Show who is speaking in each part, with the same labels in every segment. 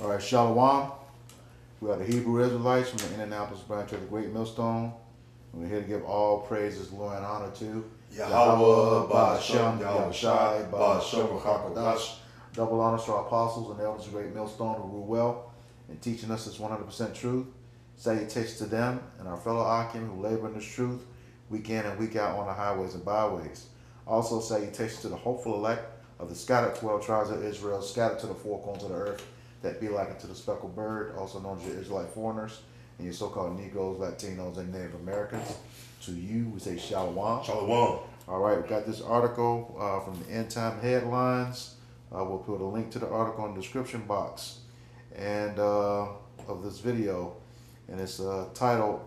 Speaker 1: All right, Shalom. We are the Hebrew Israelites from the Indianapolis branch of the Great Millstone. And we're here to give all praises, glory, and honor to
Speaker 2: Yahweh, Ba'ashem, Yahushai, Ba'ashem, Chakadash.
Speaker 1: Double honors to our apostles and elders of the Great Millstone who rule well in teaching us this 100% truth. Salutations to them and our fellow Akim who labor in this truth week in and week out on the highways and byways. Also, salutations to the hopeful elect of the scattered 12 tribes of Israel, scattered to the four corners of the earth, that be like unto the speckled bird, also known as your Israelite foreigners, and your so-called Negroes, Latinos, and Native Americans. To you, we say Shalom.
Speaker 2: Shalom.
Speaker 1: All right, we got this article from the End Time Headlines. We'll put a link to the article in the description box and of this video, and it's titled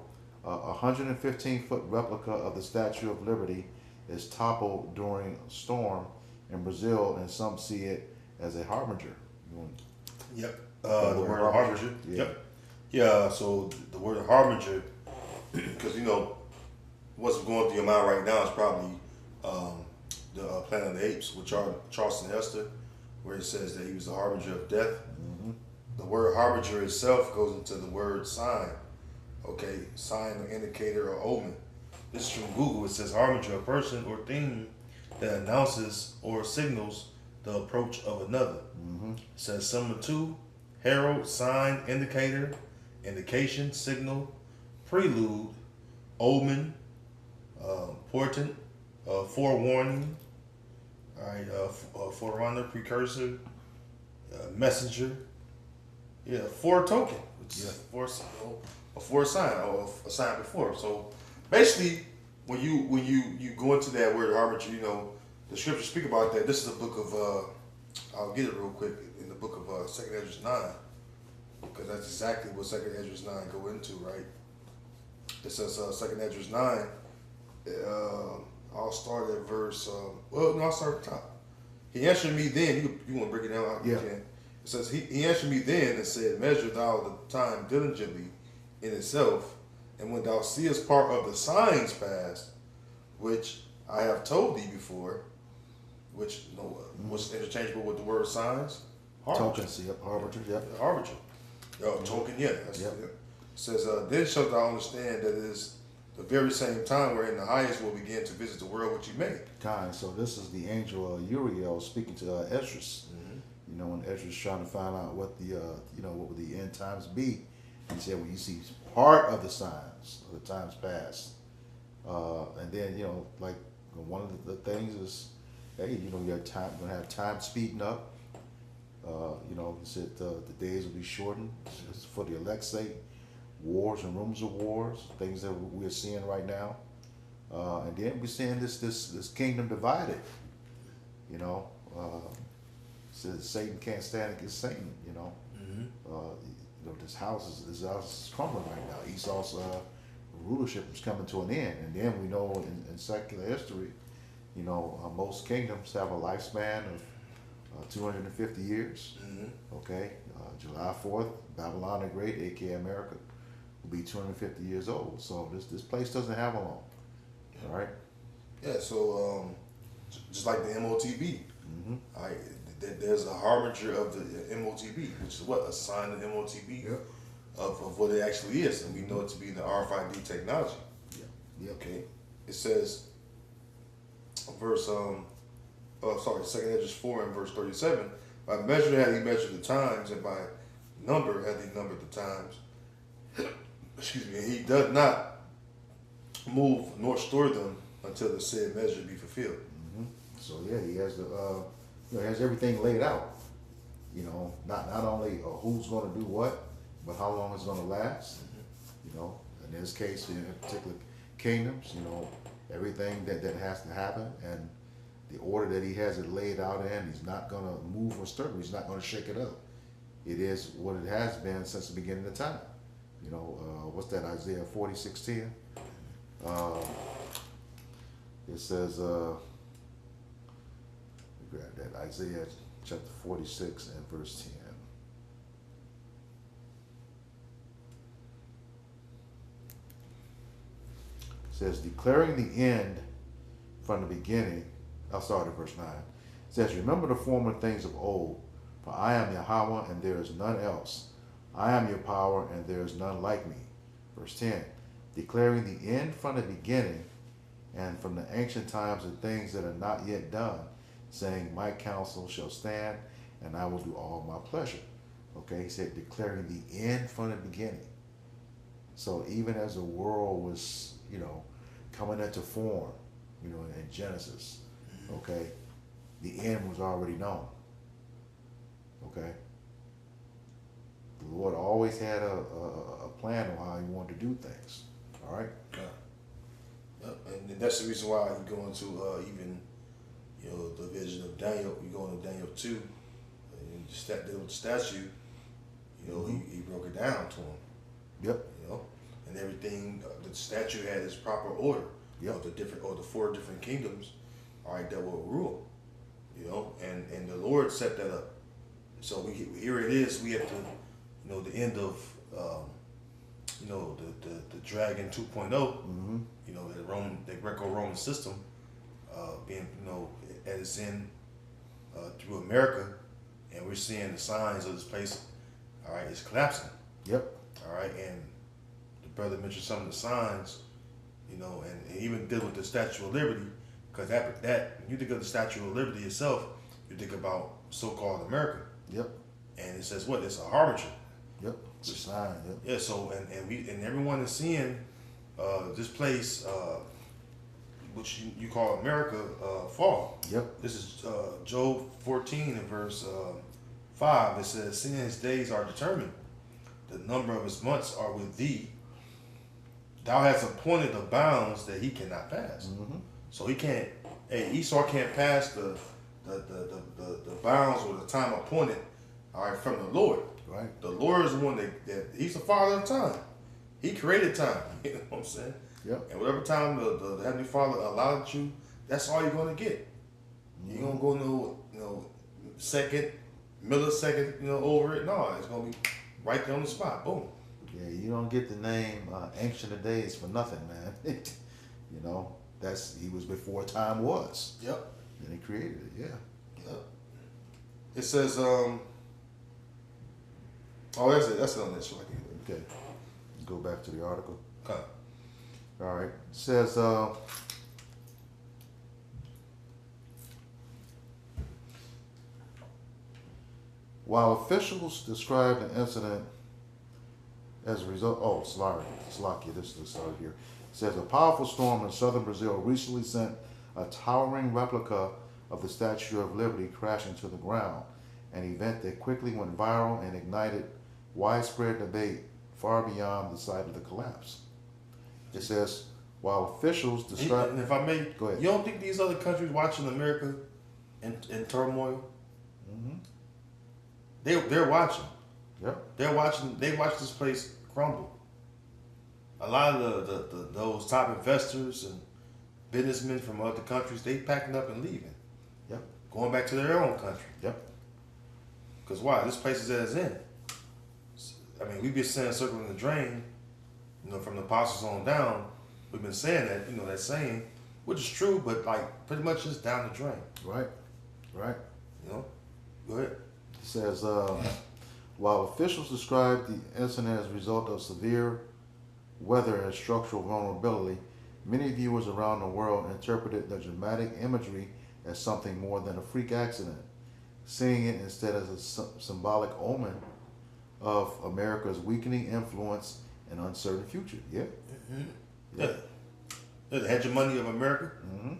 Speaker 1: "A 115-foot replica of the Statue of Liberty is toppled during a storm in Brazil, and some see it as a harbinger."
Speaker 2: Yep. The word harbinger.
Speaker 1: Yeah.
Speaker 2: Yep. Yeah. So the word harbinger, because what's going through your mind right now is probably the Planet of the Apes with Charleston Heston, where it says that he was the harbinger of death.
Speaker 1: Mm-hmm.
Speaker 2: The word harbinger itself goes into the word sign. Okay, sign or indicator or omen. This is from Google. It says harbinger, a person or thing that announces or signals the approach of another.
Speaker 1: Mm-hmm.
Speaker 2: It says similar to herald, sign, indicator, indication, signal, prelude, omen, portent, forewarning, all right, forerunner, precursor, messenger, foretoken, which is a foresign or a sign before. So basically, when you go into that word harbinger, the scriptures speak about that. This is the book of I'll get it real quick in the book of 2 Ezra 9, because that's exactly what 2 Ezra 9 go into, right? It says 2 Ezra 9. I'll start at verse. I'll start at the top. He answered me then. You want to break it down?
Speaker 1: Yeah.
Speaker 2: It says he answered me then and said, "Measure thou the time diligently in itself, and when thou seest part of the signs past, which I have told thee before." Which was interchangeable with the word signs.
Speaker 1: Tokens, yep, harbinger, yep.
Speaker 2: Harbinger. Token, yeah.
Speaker 1: Yep.
Speaker 2: It says, then shalt thou understand that it is the very same time wherein the highest will begin to visit the world which he made.
Speaker 1: Kind. So this is the angel Uriel speaking to Esdras.
Speaker 2: Mm-hmm.
Speaker 1: When Esdras trying to find out what the what would the end times be, he said, when you see part of the signs of the times past, and then like one of the things is, hey, you have time, you're gonna have time speeding up. He said the days will be shortened for the elect's sake. Wars and rumors of wars, things that we're seeing right now, and then we're seeing this kingdom divided. Says Satan can't stand against Satan.
Speaker 2: Mm-hmm.
Speaker 1: This house is crumbling right now. Esau's rulership is coming to an end, and then we know in secular history, most kingdoms have a lifespan of 250 years.
Speaker 2: Mm-hmm.
Speaker 1: Okay, July 4th, Babylon the Great, aka America, will be 250 years old. So this place doesn't have a long.
Speaker 2: Yeah.
Speaker 1: All right.
Speaker 2: Yeah. So just like the MOTB,
Speaker 1: Mm-hmm.
Speaker 2: there's a harbinger of the MOTB, which is what a sign of MOTB
Speaker 1: Yep.
Speaker 2: of what it actually is, and we know it to be the RFID technology.
Speaker 1: Yeah. Yep.
Speaker 2: Okay. It says, verse 2 Ezra 4 and verse 37. By measure had he measured the times, and by number had he numbered the times. Excuse me. And he does not move nor store them until the said measure be fulfilled.
Speaker 1: Mm-hmm. So yeah, he has he has everything laid out. Not only who's going to do what, but how long it's going to last. In this case, in particular kingdoms, everything that has to happen, and the order that he has it laid out in, he's not going to move or stir. He's not going to shake it up. It is what it has been since the beginning of time. What's that, Isaiah 46:10? It says, grab that, Isaiah chapter 46 and verse 10. It says, declaring the end from the beginning. I'll start at verse 9. It says, remember the former things of old, For I am Yahweh, and there is none else. I am your power, and there is none like me. Verse 10, declaring the end from the beginning, and from the ancient times of things that are not yet done, saying, my counsel shall stand, and I will do all my pleasure. Okay, he said, declaring the end from the beginning. So even as the world was, coming into form, in Genesis, okay, the end was already known. Okay? The Lord always had a plan on how he wanted to do things. All right?
Speaker 2: Yep. And that's the reason why you go into even, the vision of Daniel. You go into Daniel 2, and the statue, he broke it down to him.
Speaker 1: Yep.
Speaker 2: And everything, the statue had its proper order.
Speaker 1: Yep.
Speaker 2: The 4 different kingdoms, all right, that will rule. And the Lord set that up. So here it is. We have to, the end of, the Dragon 2.0.
Speaker 1: Mm-hmm.
Speaker 2: The Greco-Roman system, being, at its end through America, and we're seeing the signs of this place. All right, it's collapsing.
Speaker 1: Yep.
Speaker 2: All right, and the brother mentioned some of the signs, and even deal with the Statue of Liberty, because that when you think of the Statue of Liberty itself, you think about so-called America.
Speaker 1: Yep.
Speaker 2: And it says what? It's a harbinger.
Speaker 1: Yep. It's a sign. Yep.
Speaker 2: Yeah. So and everyone is seeing this place, which you call America, fall.
Speaker 1: Yep.
Speaker 2: This is Job 14 and verse 5. It says, "Seeing his days are determined, the number of his months are with thee. Thou hast appointed the bounds that he cannot pass."
Speaker 1: Mm-hmm.
Speaker 2: So he can't. Hey, Esau can't pass the bounds or the time appointed. All right, from the Lord.
Speaker 1: Right.
Speaker 2: The Lord is the one that he's the father of time. He created time. You know what I'm saying?
Speaker 1: Yep.
Speaker 2: And whatever time the Heavenly Father allowed you, that's all you're gonna get.
Speaker 1: Mm-hmm.
Speaker 2: You gonna go second, millisecond, over it. No, it's gonna be right there on the spot. Boom.
Speaker 1: Yeah, you don't get the name Ancient of Days for nothing, man. He was before time was.
Speaker 2: Yep.
Speaker 1: And he created it. Yeah.
Speaker 2: Yep. It says, oh, that's it. That's it on this one.
Speaker 1: Okay. Go back to the article.
Speaker 2: Okay.
Speaker 1: All right. It says, while officials described the incident as a result, Slovakia, this is sorry here. It says a powerful storm in southern Brazil recently sent a towering replica of the Statue of Liberty crashing to the ground, an event that quickly went viral and ignited widespread debate far beyond the site of the collapse. It says, while officials describe...
Speaker 2: And if I may,
Speaker 1: go ahead.
Speaker 2: You don't think these other countries watching America in turmoil?
Speaker 1: Mm-hmm.
Speaker 2: They're watching.
Speaker 1: Yep.
Speaker 2: They watch this place crumble. A lot of those top investors and businessmen from other countries, they packing up and leaving.
Speaker 1: Yep.
Speaker 2: Going back to their own country.
Speaker 1: Yep.
Speaker 2: Because why? This place is at its end. I mean, we've been saying circling the drain, from the apostles on down. We've been saying that, that saying, which is true, but like pretty much just down the drain.
Speaker 1: Right. Right.
Speaker 2: Go ahead.
Speaker 1: It says, while officials described the incident as a result of severe weather and structural vulnerability, many viewers around the world interpreted the dramatic imagery as something more than a freak accident, seeing it instead as a symbolic omen of America's weakening influence and uncertain future. Yeah.
Speaker 2: Mm-hmm. Yeah. The hegemony of America.
Speaker 1: Mm-hmm.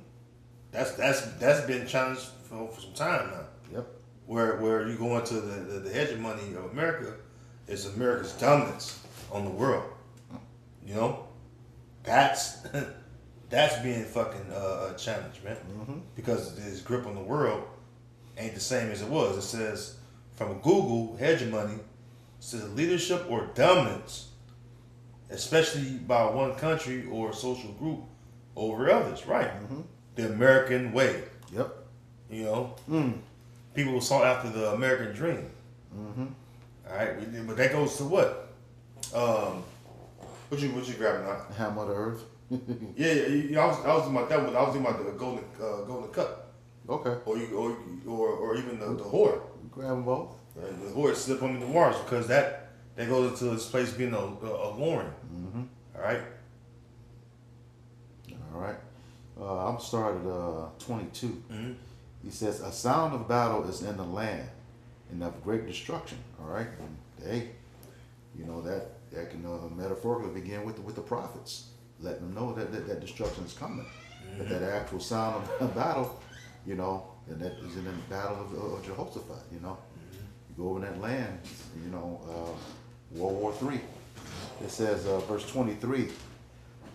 Speaker 2: That's been challenged for some time now.
Speaker 1: Yep.
Speaker 2: Where you go into the hegemony of America is America's dominance on the world. That's being fucking challenged, man.
Speaker 1: Mm-hmm.
Speaker 2: Because his grip on the world ain't the same as it was. It says from Google, hegemony says leadership or dominance, especially by one country or social group over others. Right.
Speaker 1: Mm-hmm.
Speaker 2: The American way.
Speaker 1: Yep.
Speaker 2: People sought after the American dream.
Speaker 1: Mm-hmm.
Speaker 2: All right, but that goes to what? What you grabbing now?
Speaker 1: Hammer of the earth.
Speaker 2: Yeah. I was thinking about that one. I was thinking about the golden cup.
Speaker 1: Okay.
Speaker 2: Or even the whore.
Speaker 1: Grab them both.
Speaker 2: The horse slip under the waters because that goes into this place being a warning.
Speaker 1: Mm-hmm.
Speaker 2: All right.
Speaker 1: All right. I'm started 22.
Speaker 2: Mm-hmm.
Speaker 1: He says, a sound of battle is in the land and of great destruction. All right. And hey, you know, that can metaphorically begin with the prophets, letting them know that destruction is coming. Mm-hmm. That actual sound of battle, you know, and that is in the battle of Jehoshaphat, you know. Mm-hmm. You go over that land, you know, World War III. It says, verse 23,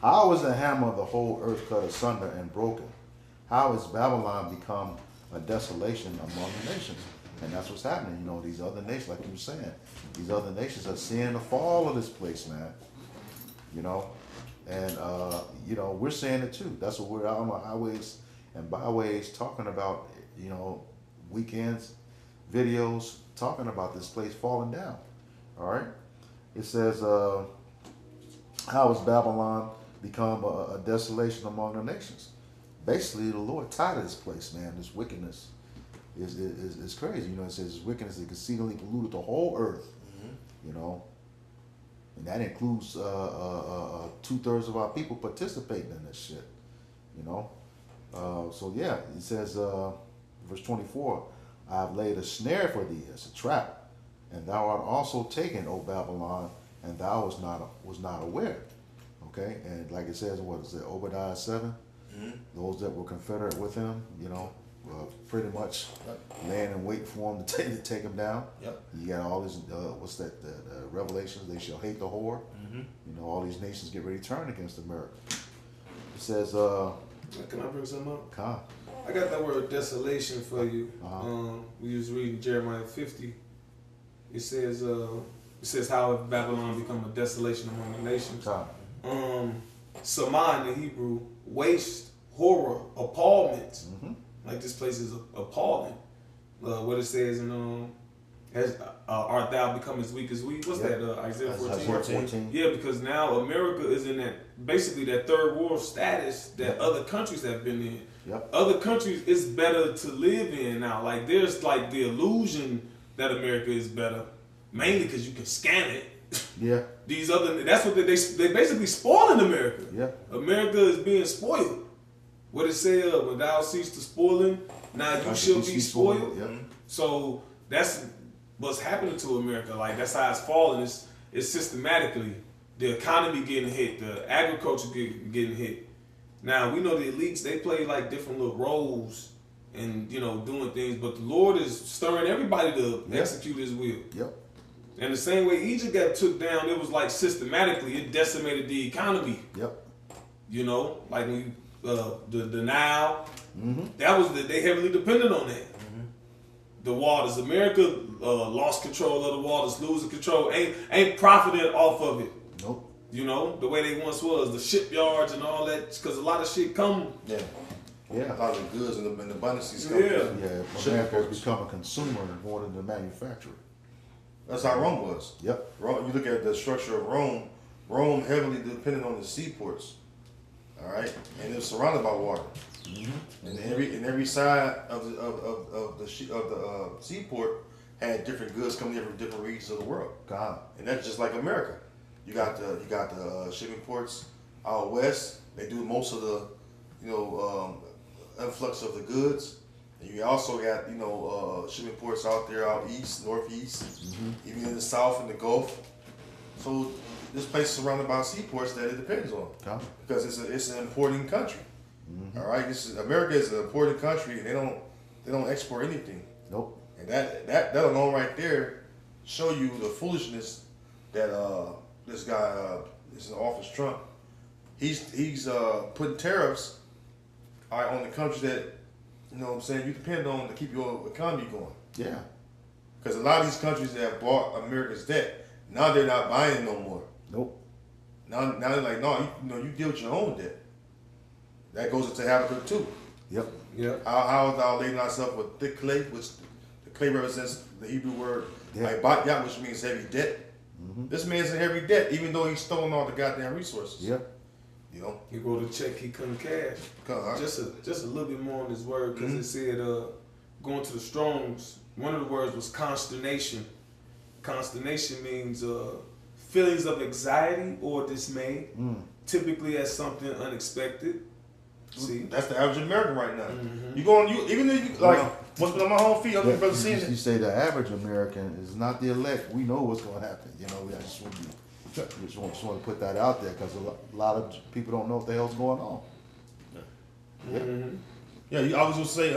Speaker 1: how is the hammer of the whole earth cut asunder and broken? How is Babylon become a desolation among the nations? And that's what's happening. You know, these other nations, like you were saying, these other nations are seeing the fall of this place, man. You know, and, you know, we're seeing it too. That's what we're out on the highways and byways talking about, you know, weekends, videos, talking about this place falling down. All right. It says, how is Babylon become a desolation among the nations? Basically, the Lord tired of this place, man. This wickedness is crazy. You know, it says wickedness has exceedingly polluted the whole earth. Mm-hmm. You know, and that includes 2/3 of our people participating in this shit. You know, so yeah, it says, verse 24, I have laid a snare for thee as a trap, and thou art also taken, O Babylon, and thou was not aware. Okay, and like it says, what is it, Obadiah 7? Mm-hmm. Those that were confederate with him, you know, pretty much laying in wait for him to take him down. Yep. You got all these, what's that, the Revelations, they shall hate the whore. Mm-hmm. You know, all these nations get ready to turn against America. It says,
Speaker 3: can I bring something up?
Speaker 1: Come.
Speaker 3: I got that word desolation for you. We was reading Jeremiah 50. It says how Babylon become a desolation among the nations. Samah in the Hebrew, waste, horror, appallment. Mm-hmm. Like this place is appalling. What it says in art thou become as weak as we? What's that? Isaiah 14? Yeah, because now America is in that basically that third world status that other countries have been in. Yep. Other countries it's better to live in now. Like there's like the illusion that America is better, mainly because you can scan it. Yeah. That's what they basically spoiling America. Yeah. America is being spoiled. What it said, when thou cease to spoiling, now you shall be spoiled. Yeah. So that's what's happening to America. Like that's how it's falling. It's systematically the economy getting hit, the agriculture getting hit. Now we know the elites, they play like different little roles and you know doing things, but the Lord is stirring everybody to execute His will. Yep. And the same way Egypt got took down, it was like systematically it decimated the economy. Yep. You know, like when you, the Nile, mm-hmm. that was they heavily depended on that. Mm-hmm. The waters, America lost control of the waters, losing control, ain't profiting off of it. Nope. You know the way they once was, the shipyards and all that, because a lot of shit come. Yeah. Yeah. A lot of the goods and the abundance come. Yeah.
Speaker 1: America has become a consumer more than the manufacturer.
Speaker 2: That's how Rome was.
Speaker 1: Yep.
Speaker 2: Rome, you look at the structure of Rome. Rome heavily depended on the seaports. All right, and it was surrounded by water. Mm-hmm. And every side of the seaport had different goods coming in from different regions of the world. God. And that's just like America. You got the shipping ports out west. They do most of the influx of the goods. And you also got shipping ports out there out east, northeast, mm-hmm. even in the south and the Gulf. So this place is surrounded by seaports that it depends on because it's an importing country. Mm-hmm. All right, America is an importing country, and they don't export anything. Nope. And that alone right there show you the foolishness that this guy is in office, Trump. He's putting tariffs on the countries that you depend on to keep your economy going. Yeah. Because a lot of these countries that have bought America's debt, now they're not buying no more. Nope. Now they're like, no, you deal with your own debt. That goes into Habakkuk too. Yep. Yep. How thou laying thyself with thick clay, which the clay represents the Hebrew word batyat, which means heavy debt. Mm-hmm. This man's in heavy debt, even though he's stolen all the goddamn resources. Yep.
Speaker 3: He wrote a check he couldn't cash. Just a little bit more on his word, because it said going to the Strong's one of the words was consternation. Consternation means feelings of anxiety or dismay, typically as something unexpected. See,
Speaker 2: that's the average American right now. You go on, even if you like, once been on my home feet, other brothers seeing
Speaker 1: You
Speaker 2: it.
Speaker 1: say the average American is not the elect. We know what's going to happen. You know, I just want to put that out there because a lot of people don't know what the hell's going on.
Speaker 2: Yeah, I was gonna say,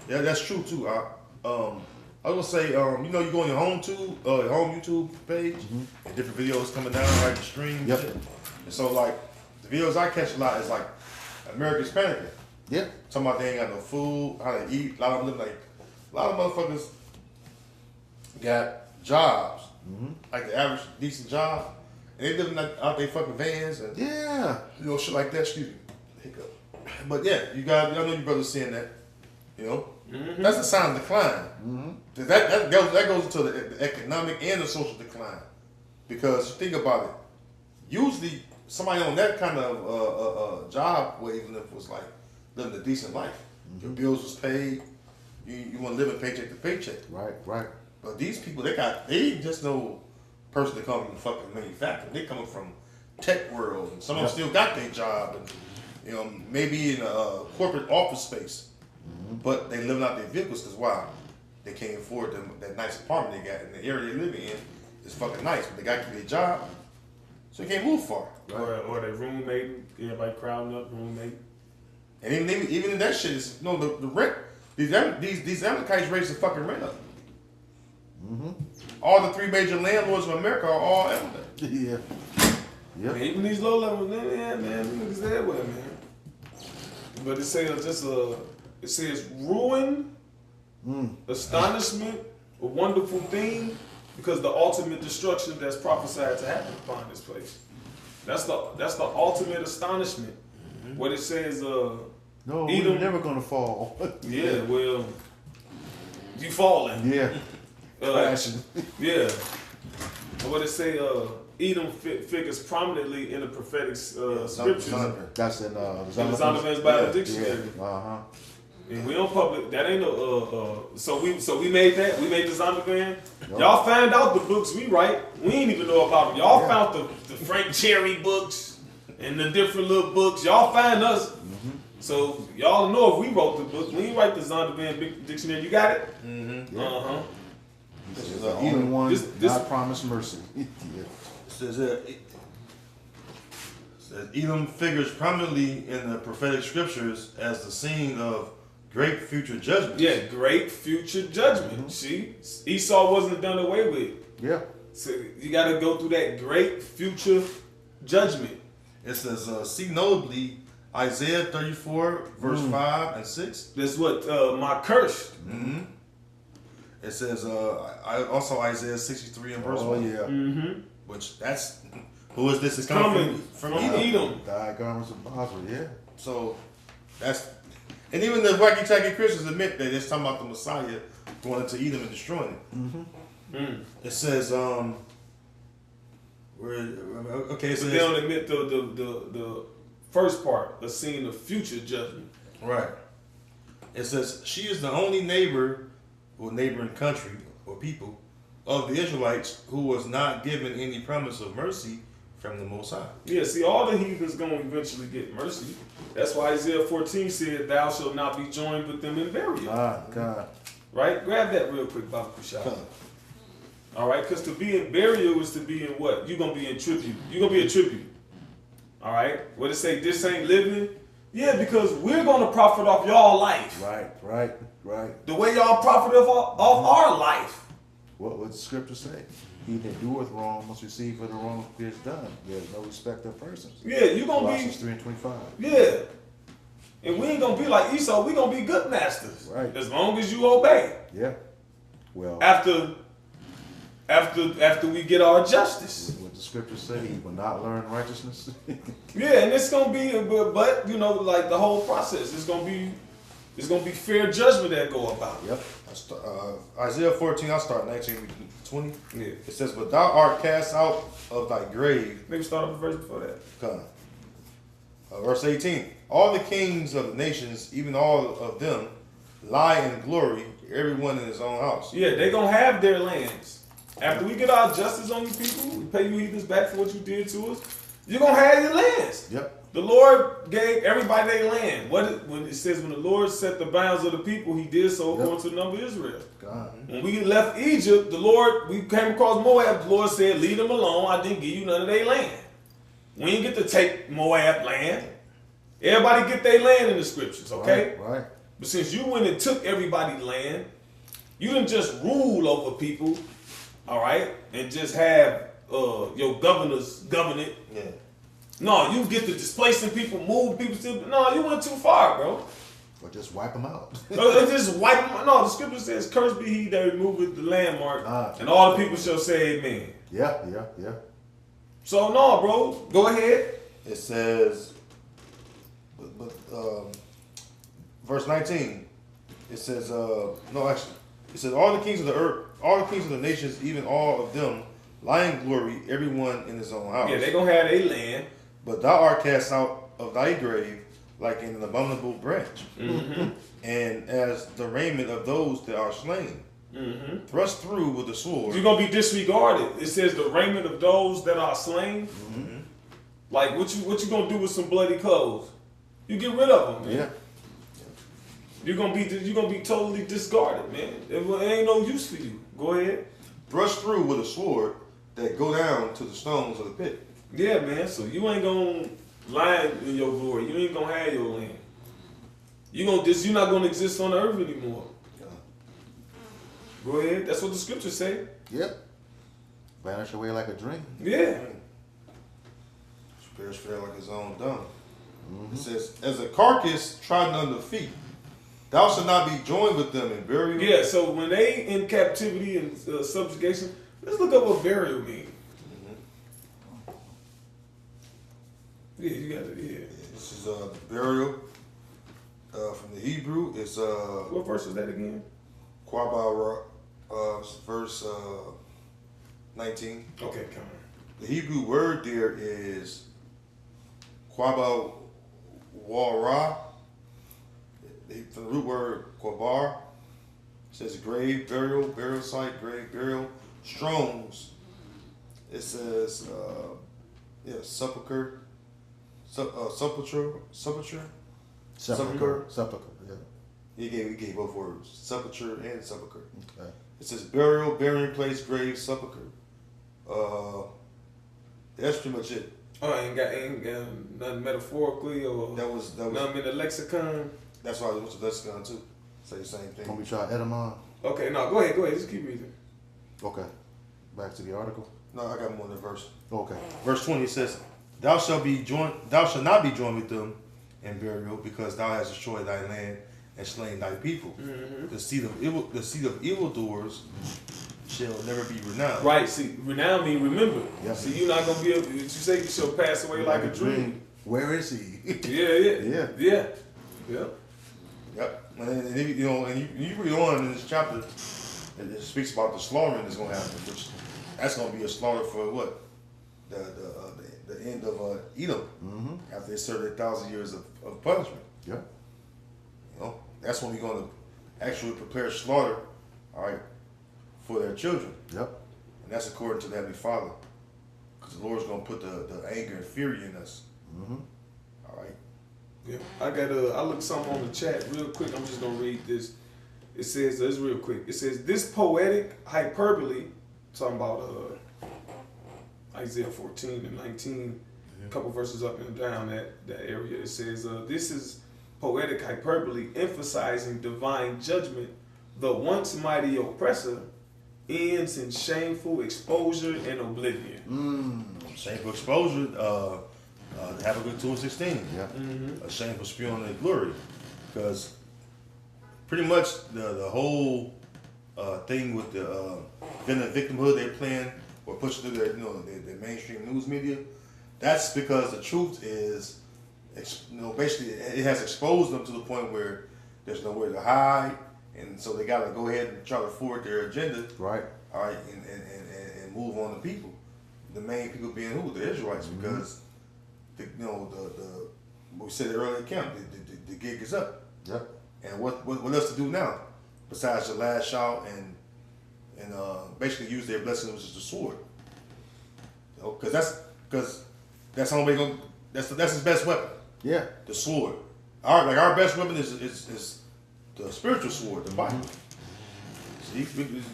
Speaker 2: yeah, that's true too. I was gonna say, you know, you go on your home YouTube page, and different videos coming down, like the stream.
Speaker 1: Yep.
Speaker 2: And so, like, the videos I catch a lot is like Americans panicking.
Speaker 1: Yeah.
Speaker 2: Talking about they ain't got no food, how to eat. A lot of them live like, a lot of motherfuckers got jobs, like the average decent job, and they living like out their fucking vans and you know, shit like that. Excuse me, hiccup. But yeah, I know your brother's seeing that. You know, that's a sign of decline. That goes into the economic and the social decline, because you think about it. Usually, somebody on that kind of job, where even if it was like living a decent life, your bills was paid, you want to live in paycheck to paycheck.
Speaker 1: Right.
Speaker 2: But these people, they ain't just no person that come from the fucking manufacturing. They coming from tech world, and some of them still got their job, and you know, maybe in a corporate office space, but they living out their vehicles because why? They can't afford that nice apartment they got, and the area they living in is fucking nice, but they got to get a job, so they can't move far.
Speaker 3: Or they roommate, everybody crowding up, roommate.
Speaker 2: And even in that shit is the rent. These Amalekites raised the fucking rent up. All the 3 major landlords of America are all Amalek.
Speaker 1: Yeah. Yep.
Speaker 3: Man, even these low levels, man, niggas everywhere, man. But it says ruin, astonishment, a wonderful thing, because the ultimate destruction that's prophesied to happen upon this place. That's the ultimate astonishment. What it says,
Speaker 1: No,
Speaker 3: Edom,
Speaker 1: we're never gonna fall.
Speaker 3: yeah, well, you falling.
Speaker 1: Yeah. Crashing.
Speaker 3: Yeah. What it say, Edom figures prominently in the prophetic scriptures.
Speaker 1: That's in
Speaker 3: In the Zondervan's Bible Dictionary.
Speaker 1: Uh-huh.
Speaker 3: And we on public. That ain't no. So we made that. We made the Zondervan. Y'all found out the books we write. We ain't even know about them. Y'all found the Frank Cherry books and the different little books. Y'all find us. So y'all know if we wrote the book. We ain't write the Zondervan Dictionary. You got it?
Speaker 1: This is the only one God promised mercy.
Speaker 2: It says Edom figures prominently in the prophetic scriptures as the scene of great future judgment.
Speaker 3: Yeah, great future judgment. See, Esau wasn't done away with.
Speaker 1: Yeah.
Speaker 3: So you got to go through that great future judgment.
Speaker 2: It says, see notably Isaiah 34, verse 5 and 6.
Speaker 3: That's what my curse.
Speaker 2: It says also Isaiah 63 and verse 1.
Speaker 1: Yeah.
Speaker 2: Which that's, who is this? It's coming from
Speaker 3: Edom.
Speaker 1: Die garments of Basra, yeah.
Speaker 2: So that's, and even the wacky tacky Christians admit that it's talking about the Messiah going into Edom and destroying it. It says, it
Speaker 3: But
Speaker 2: says,
Speaker 3: they don't admit the first part, a scene of future judgment.
Speaker 2: right. It says, she is the only neighbor or neighboring country or people of the Israelites who was not given any promise of mercy from the Most High.
Speaker 3: Yeah, see, all the heathens going to eventually get mercy. That's why Isaiah 14 said, thou shalt not be joined with them in burial.
Speaker 1: God.
Speaker 3: Right? Grab that real quick, Baba Kushal. All right? Because to be in burial is to be in what? You're going to be in tribute. You're going to be in tribute. All right? What it say, this ain't living? Yeah, because we're going to profit off y'all life.
Speaker 1: Right.
Speaker 3: The way y'all profit off our life.
Speaker 1: What would the scripture say? He that doeth wrong must receive for the wrong he has done. There's no respect of persons.
Speaker 3: Yeah, you're going to be...
Speaker 1: Colossians 3 and 25.
Speaker 3: Yeah. And we ain't going to be like Esau. We're going to be good masters.
Speaker 1: Right.
Speaker 3: As long as you obey.
Speaker 1: Yeah. Well...
Speaker 3: After we get our justice.
Speaker 1: What the scripture say, he will not learn righteousness.
Speaker 3: Yeah, and it's gonna be, but you know, like the whole process, it's gonna be fair judgment that go about.
Speaker 1: Yep.
Speaker 2: Isaiah 14, I'll start 19 20.
Speaker 3: Yeah.
Speaker 2: It says, but thou art cast out of thy grave.
Speaker 3: Maybe start up a verse before that.
Speaker 2: Come. Verse 18. All the kings of the nations, even all of them lie in glory, everyone in his own house.
Speaker 3: Yeah, they gonna have their lands. After we get our justice on you people, we pay you heathens back for what you did to us, you're gonna have your lands.
Speaker 1: Yep.
Speaker 3: The Lord gave everybody their land. When it says when the Lord set the bounds of the people, he did so according to the number of Israel.
Speaker 1: God.
Speaker 3: When we left Egypt, we came across Moab, the Lord said, leave them alone, I didn't give you none of their land. We didn't get to take Moab land. Everybody get their land in the scriptures, okay?
Speaker 1: Right.
Speaker 3: But since you went and took everybody's land, you didn't just rule over people, all right, and just have your governors govern it.
Speaker 2: Yeah.
Speaker 1: Mm-hmm.
Speaker 3: No, you get to displacing people, move people to. No, you went too far, bro.
Speaker 1: Or just wipe them out.
Speaker 3: Just wipe them. No, the scripture says, "Cursed be he that removeth the landmark, and all the people shall say Amen."
Speaker 1: Yeah.
Speaker 3: So no, bro, go ahead.
Speaker 2: It says, verse 19. It says, it says, all the kings of the earth, all the kings of the nations, even all of them, lie in glory, everyone in his own house.
Speaker 3: Yeah, they gonna have their land.
Speaker 2: But thou art cast out of thy grave like an abominable branch, and as the raiment of those that are slain, thrust through with the sword.
Speaker 3: You're gonna be disregarded. It says the raiment of those that are slain. Like what you gonna do with some bloody clothes? You get rid of them, man.
Speaker 1: Yeah.
Speaker 3: You're gonna be totally discarded, man. It ain't no use for you. Go ahead.
Speaker 2: Thrust through with a sword that go down to the stones of the pit.
Speaker 3: Yeah, man. So you ain't gonna lie in your glory. You ain't gonna have your land. You're not gonna exist on the earth anymore. Go ahead. That's what the scriptures say.
Speaker 1: Yep. Vanish away like a dream.
Speaker 3: Yeah.
Speaker 2: Perish fell like his own dung. It says, as a carcass trodden under feet, thou shalt not be joined with them in burial.
Speaker 3: Yeah. So when they in captivity and subjugation, let's look up what burial means. Yeah, you got it. Yeah.
Speaker 2: This is burial from the Hebrew. It's
Speaker 3: What verse is that again?
Speaker 2: Quabah, verse 19.
Speaker 3: Okay, come on.
Speaker 2: The Hebrew word there is Quabah Wara. From the root word Quabar, it says grave, burial site, grave, burial. Strong's, it says sepulcher, sepulcher.
Speaker 1: Sepulcher. Yeah.
Speaker 2: He gave both words, sepulcher and sepulcher.
Speaker 1: Okay.
Speaker 2: It says burial, burying place, grave, sepulcher. That's pretty much it.
Speaker 3: Oh, ain't got nothing metaphorically or
Speaker 2: That was
Speaker 3: nothing in the lexicon.
Speaker 2: that's why I went to lexicon too. Say the same thing.
Speaker 1: When we try etymon.
Speaker 3: Okay, no, go ahead, just keep reading.
Speaker 1: Okay. Back to the article.
Speaker 2: No, I got more than verse.
Speaker 1: Okay.
Speaker 2: Verse 20 says, thou shalt not be joined with them in burial, because thou hast destroyed thy land and slain thy people. The seed of evildoers shall never be renowned.
Speaker 3: Right, see, renown means remember.
Speaker 1: Yeah.
Speaker 3: See, you're not going to be able, you say you shall pass away like a dream.
Speaker 1: Where is he?
Speaker 3: Yeah.
Speaker 2: Yep. And you read on in this chapter, it speaks about the slaughtering that's going to happen, which that's going to be a slaughter for what? The end of Edom, after they served their 1,000 years of punishment.
Speaker 1: Yep.
Speaker 2: That's when we're going to actually prepare slaughter, all right, for their children.
Speaker 1: Yep.
Speaker 2: And that's according to the Heavenly Father. Because the Lord's going to put the anger and fury in us. All right.
Speaker 3: Yeah. I looked something on the chat real quick. I'm just going to read this. It says, it's real quick. It says, this poetic hyperbole, talking about Isaiah 14 and 19, a couple verses up and down that area. It says, this is poetic hyperbole emphasizing divine judgment. The once mighty oppressor ends in shameful exposure and oblivion.
Speaker 2: Shameful exposure, Habakkuk 2:16.
Speaker 1: Yeah.
Speaker 2: A shameful spewing their glory. Because pretty much the whole thing with the victimhood they're playing or pushing through their mainstream news media, that's because the truth is, basically it has exposed them to the point where there's nowhere to hide, and so they got to go ahead and try to forward their agenda.
Speaker 1: Right.
Speaker 2: All right, and move on the people. The main people being who? The Israelites, because what we said earlier in camp, the gig is up.
Speaker 1: Yep.
Speaker 2: And what else to do now besides to lash out and basically use their blessing, which is the sword. Because that's the only way that's his best weapon.
Speaker 1: Yeah.
Speaker 2: The sword. Our best weapon is the spiritual sword, the Bible. See,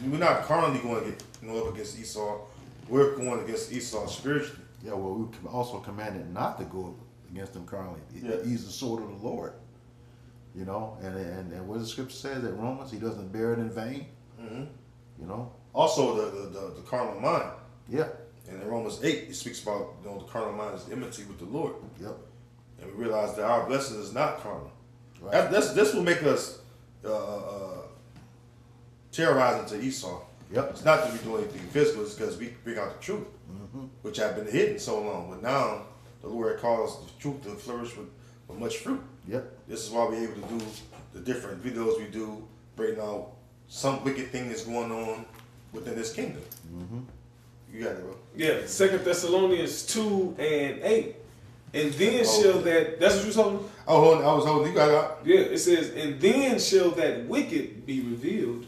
Speaker 2: we're not carnally going to get up against Esau. We're going against Esau spiritually.
Speaker 1: Yeah, well, we also commanded not to go against them carnally.
Speaker 2: Yeah.
Speaker 1: Use the sword of the Lord. You know, and what the scripture says in Romans, he doesn't bear it in vain.
Speaker 2: Mm-hmm.
Speaker 1: You know.
Speaker 2: Also, the carnal mind.
Speaker 1: Yeah.
Speaker 2: And in Romans 8, it speaks about the carnal mind is enmity with the Lord.
Speaker 1: Yep.
Speaker 2: And we realize that our blessing is not carnal.
Speaker 1: Right.
Speaker 2: This will make us terrorizing to Esau.
Speaker 1: Yep.
Speaker 2: It's not that we do anything physical, it's because we bring out the truth, which have been hidden so long. But now the Lord calls the truth to flourish with much fruit.
Speaker 1: Yep.
Speaker 2: This is why we're able to do the different videos we do, bringing out some wicked thing that's going on within this kingdom.
Speaker 1: Mm-hmm.
Speaker 2: You got it, bro.
Speaker 3: Yeah, 2 Thessalonians 2:8. And then shall that's what you told me?
Speaker 2: Oh, I was holding, you got it.
Speaker 3: Yeah, it says, and then shall that wicked be revealed,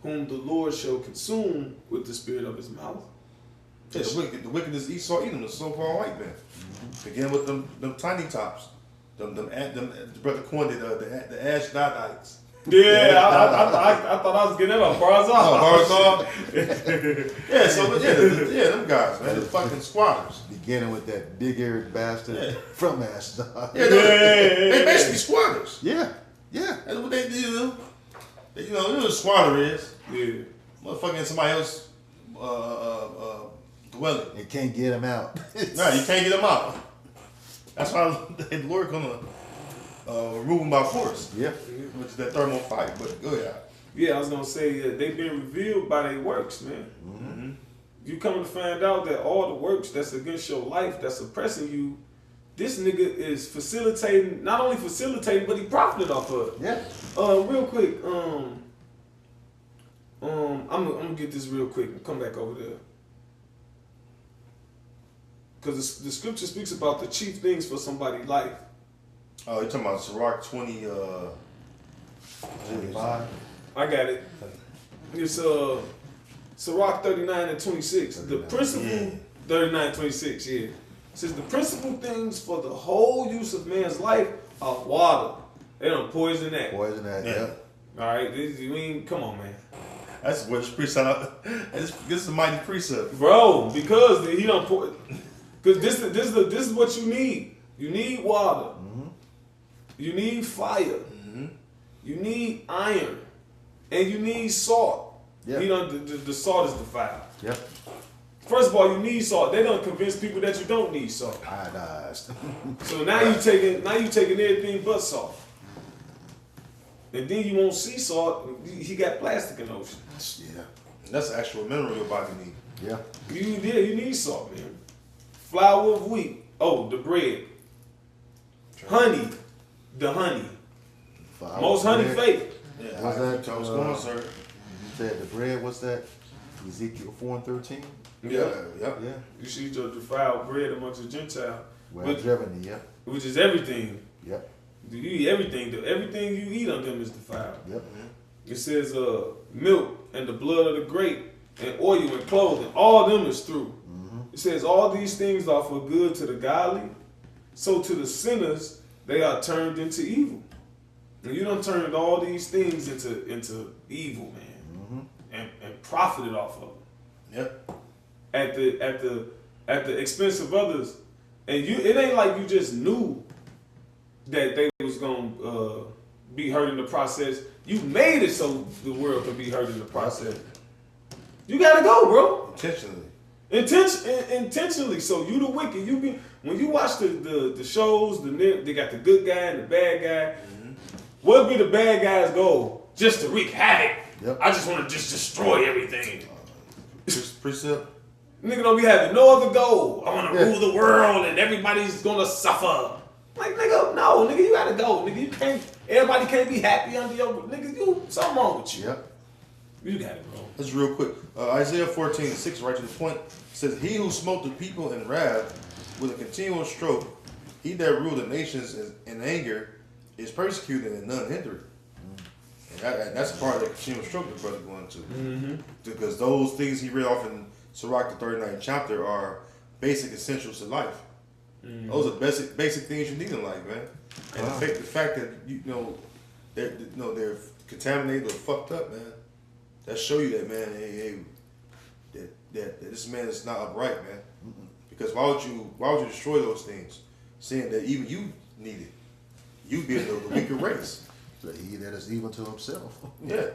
Speaker 3: whom the Lord shall consume with the spirit of his mouth.
Speaker 2: Yeah, the wicked is Esau Edom, the so-called white man. Begin with them tiny tops. Them Brother Corn did the Ashdodites.
Speaker 3: Yeah, I thought I was getting that on Barzal.
Speaker 2: Oh, Barzal? Yeah, them guys, man. The fucking squatters.
Speaker 1: Beginning with that big-eared bastard from Ashdod.
Speaker 2: Yeah, they basically squatters.
Speaker 1: Yeah. Yeah.
Speaker 2: That's what they do. You know what a squatter is.
Speaker 3: Yeah.
Speaker 2: Motherfucking in somebody else dwelling.
Speaker 1: You can't get him out.
Speaker 2: Nah, you can't get them out. That's why the Lord gonna remove them by force.
Speaker 1: Yeah.
Speaker 2: Which is that thermal fight. But go ahead.
Speaker 3: Yeah, I was gonna say they've been revealed by their works, man.
Speaker 2: Mm-hmm.
Speaker 3: You come to find out that all the works that's against your life, that's oppressing you, this nigga is facilitating, not only facilitating, but he profited off of it.
Speaker 1: Yeah.
Speaker 3: Real quick, I'm gonna get this real quick and come back over there. Because the scripture speaks about the chief things for somebody's life.
Speaker 2: Oh, you're talking about Sirach 20,
Speaker 1: 25.
Speaker 3: I got it. It's Sirach 39:26. The principal 39:26. Yeah. It says the principal things for the whole use of man's life are water. They don't poison that.
Speaker 1: Poison that.
Speaker 2: Yeah.
Speaker 1: Yeah.
Speaker 3: All right. Come on, man.
Speaker 2: That's what this precept. This is a mighty precept.
Speaker 3: Bro, because he don't pour. Because this is what you need. You need water.
Speaker 1: Mm-hmm.
Speaker 3: You need fire.
Speaker 2: Mm-hmm.
Speaker 3: You need iron, and you need salt.
Speaker 1: Yeah.
Speaker 3: You know the salt is defiled.
Speaker 1: Yep.
Speaker 3: First of all, you need salt. They don't convince people that you don't need salt.
Speaker 1: Iodized.
Speaker 3: So now you taking everything but salt. And then you won't see salt. He got plastic in the ocean.
Speaker 1: Yeah.
Speaker 2: That's the actual mineral your body needs.
Speaker 1: Yeah.
Speaker 3: You need salt, man. Flour of wheat. Oh, the bread. Honey. The honey. Most honey fake.
Speaker 2: Yeah,
Speaker 1: What's that?
Speaker 2: What's going on, sir?
Speaker 1: You said the bread. What's that? Ezekiel 4:13.
Speaker 2: Yeah.
Speaker 1: Yeah.
Speaker 3: You should eat your defiled bread amongst the Gentiles.
Speaker 1: Well driven. Yeah.
Speaker 3: Which is everything.
Speaker 1: Yep.
Speaker 3: You eat everything. Everything you eat on them is defiled.
Speaker 1: Yep.
Speaker 3: It says milk and the blood of the grape and oil and clothing. All of them is through. It says all these things are for good to the godly. So to the sinners, they are turned into evil. And you done turned all these things into evil, man. And profited off of them.
Speaker 2: Yep.
Speaker 3: At the expense of others. And it ain't like you just knew that they was gonna be hurt in the process. You made it so the world could be hurt in the process. You gotta go, bro. Intentionally. So you the wicked. When you watch the shows, they got the good guy and the bad guy. What be the bad guy's goal? Just to wreak havoc.
Speaker 1: Yep.
Speaker 3: I just want to just destroy everything.
Speaker 2: Precept.
Speaker 3: Nigga don't be having no other goal. I want to rule the world and everybody's gonna suffer. Like nigga, no, nigga, you gotta go. Nigga, you can't. Everybody can't be happy under your nigga. Something wrong with you.
Speaker 1: Yep.
Speaker 3: You got it, bro.
Speaker 2: That's real quick. Isaiah 14:6, right to the point, says, "He who smote the people in wrath with a continual stroke, he that ruled the nations in anger, is persecuted and none hindered. And that's part of the continual struggle the brother going to.
Speaker 3: Mm-hmm.
Speaker 2: Because those things he read off in Sirach, the 39th chapter, are basic essentials to life.
Speaker 3: Mm-hmm.
Speaker 2: Those are basic things you need in life, man. And the fact that they're contaminated or fucked up, man, that show you that, man. That this man is not upright, man. Mm-mm. Because why would you destroy those things, saying that even you need it? You being the weaker race.
Speaker 1: He that is evil to himself.
Speaker 2: Yeah,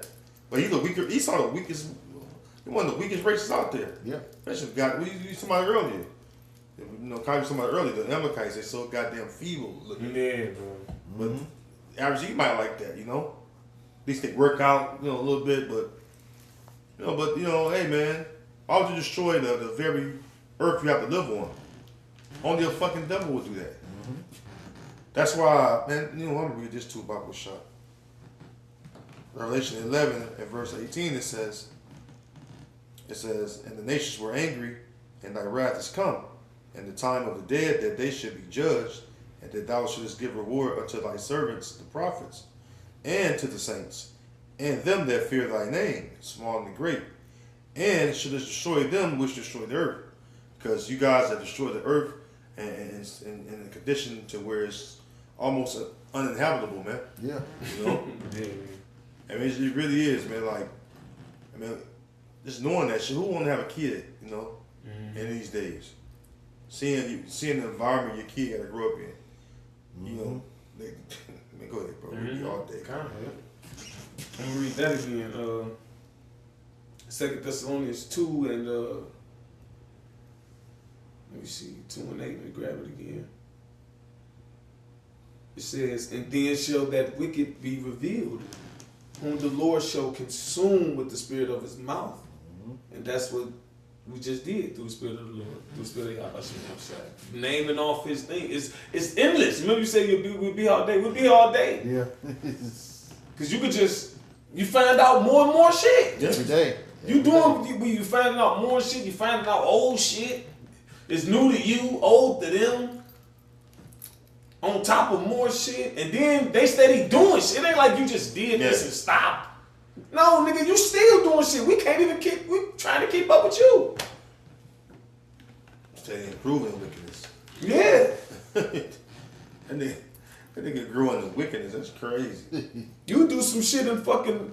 Speaker 2: but he's the weaker. Esau, the weakest. He's one of the weakest races out there.
Speaker 1: Yeah.
Speaker 2: Especially we used somebody earlier. Somebody earlier. The Amalekites, they so goddamn feeble looking.
Speaker 3: Yeah, bro.
Speaker 2: But average, you might like that, At least they work out, a little bit, but hey, man, why would you destroy the very earth you have to live on? Only a fucking devil would do that. Mm-hmm. That's why, man. I'm gonna read this too about what's shot. Revelation 11 and verse 18, it says, and the nations were angry, and thy wrath is come, and the time of the dead that they should be judged, and that thou shouldest give reward unto thy servants, the prophets, and to the saints, and them that fear thy name, small and great, and shouldest destroy them which destroy the earth. Because you guys have destroyed the earth and in a condition to where it's almost uninhabitable, man.
Speaker 1: Yeah.
Speaker 3: Yeah.
Speaker 2: I mean, it really is, man. Just knowing that shit, who want to have a kid, in these days? Seeing the environment your kid got to grow up in, man, go ahead, bro. Read all day.
Speaker 3: I'm gonna read that again. 2 Thessalonians 2 and let me see, 2 and 8. Let me grab it again. It says, and then shall that wicked be revealed, whom the Lord shall consume with the spirit of his mouth. Mm-hmm. And that's what we just did through the spirit of the Lord, through the spirit of Yahweh. Naming off his thing. It's endless. Remember you say we'll be all day. We'll be here all day.
Speaker 1: Yeah.
Speaker 3: Because you find out more and more shit.
Speaker 1: Every day.
Speaker 3: You finding out more shit, you finding out old shit. It's new to you, old to them. On top of more shit, and then they steady doing shit. It ain't like you just did this and stopped. No, nigga, you still doing shit. We can't even we trying to keep up with you.
Speaker 2: Steady improving wickedness.
Speaker 3: Yeah.
Speaker 2: That nigga grew into wickedness. That's crazy.
Speaker 3: You do some shit in fucking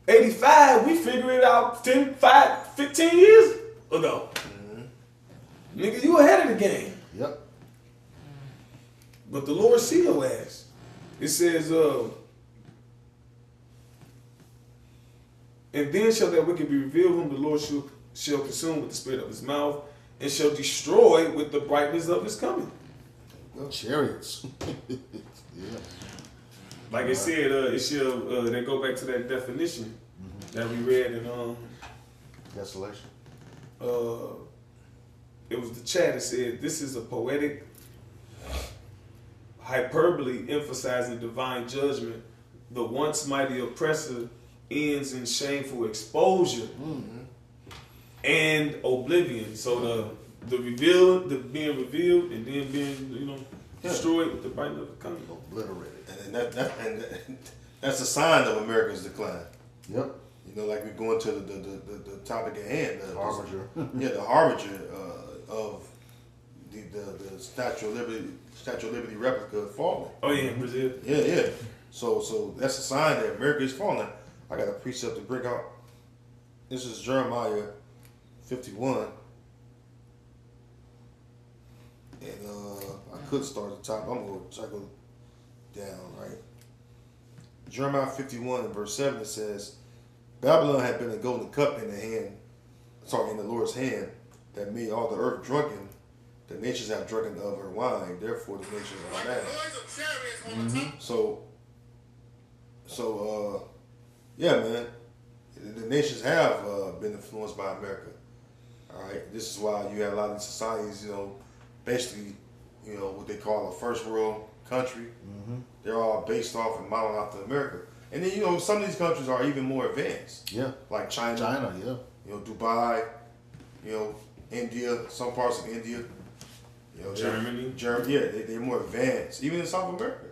Speaker 3: 85, we figure it out 15 years ago. Mm-hmm. Nigga, you ahead of the game.
Speaker 1: Yep.
Speaker 3: But the Lord see your ass. It says, and then shall that wicked be revealed, whom the Lord shall consume with the spirit of his mouth, and shall destroy with the brightness of his coming.
Speaker 1: Well, chariots. Yeah.
Speaker 3: Like it said, it shall. They go back to that definition that we read in
Speaker 1: Desolation.
Speaker 3: It was the chat that said this is a poetic hyperbole emphasizing divine judgment. The once mighty oppressor ends in shameful exposure and oblivion. So the being revealed and then being destroyed with the brightness of the coming.
Speaker 1: Obliterated.
Speaker 2: And that's a sign of America's decline.
Speaker 1: Yep.
Speaker 2: Like we're going to the topic at hand.
Speaker 1: The Harbinger.
Speaker 2: The Harbinger of the Statue of Liberty replica falling.
Speaker 3: Oh yeah, in Brazil.
Speaker 2: Yeah. So that's a sign that America is falling. I got a precept to bring out. This is Jeremiah 51. And I could start at the top. I'm going to go down, right? Jeremiah 51 and verse 7, it says, Babylon had been a golden cup in the Lord's hand, that made all the earth drunken. The nations have drunken of her wine, therefore the nations are mad. Mm-hmm. So, yeah, man. The nations have been influenced by America. All right. This is why you have a lot of these societies, basically, what they call a first world country. Mm-hmm. They're all based off and modeled after America. And then, some of these countries are even more advanced. Yeah. Like China.
Speaker 1: Yeah.
Speaker 2: Dubai, India, some parts of India.
Speaker 3: Germany.
Speaker 2: Yeah, they're more advanced, even in South America.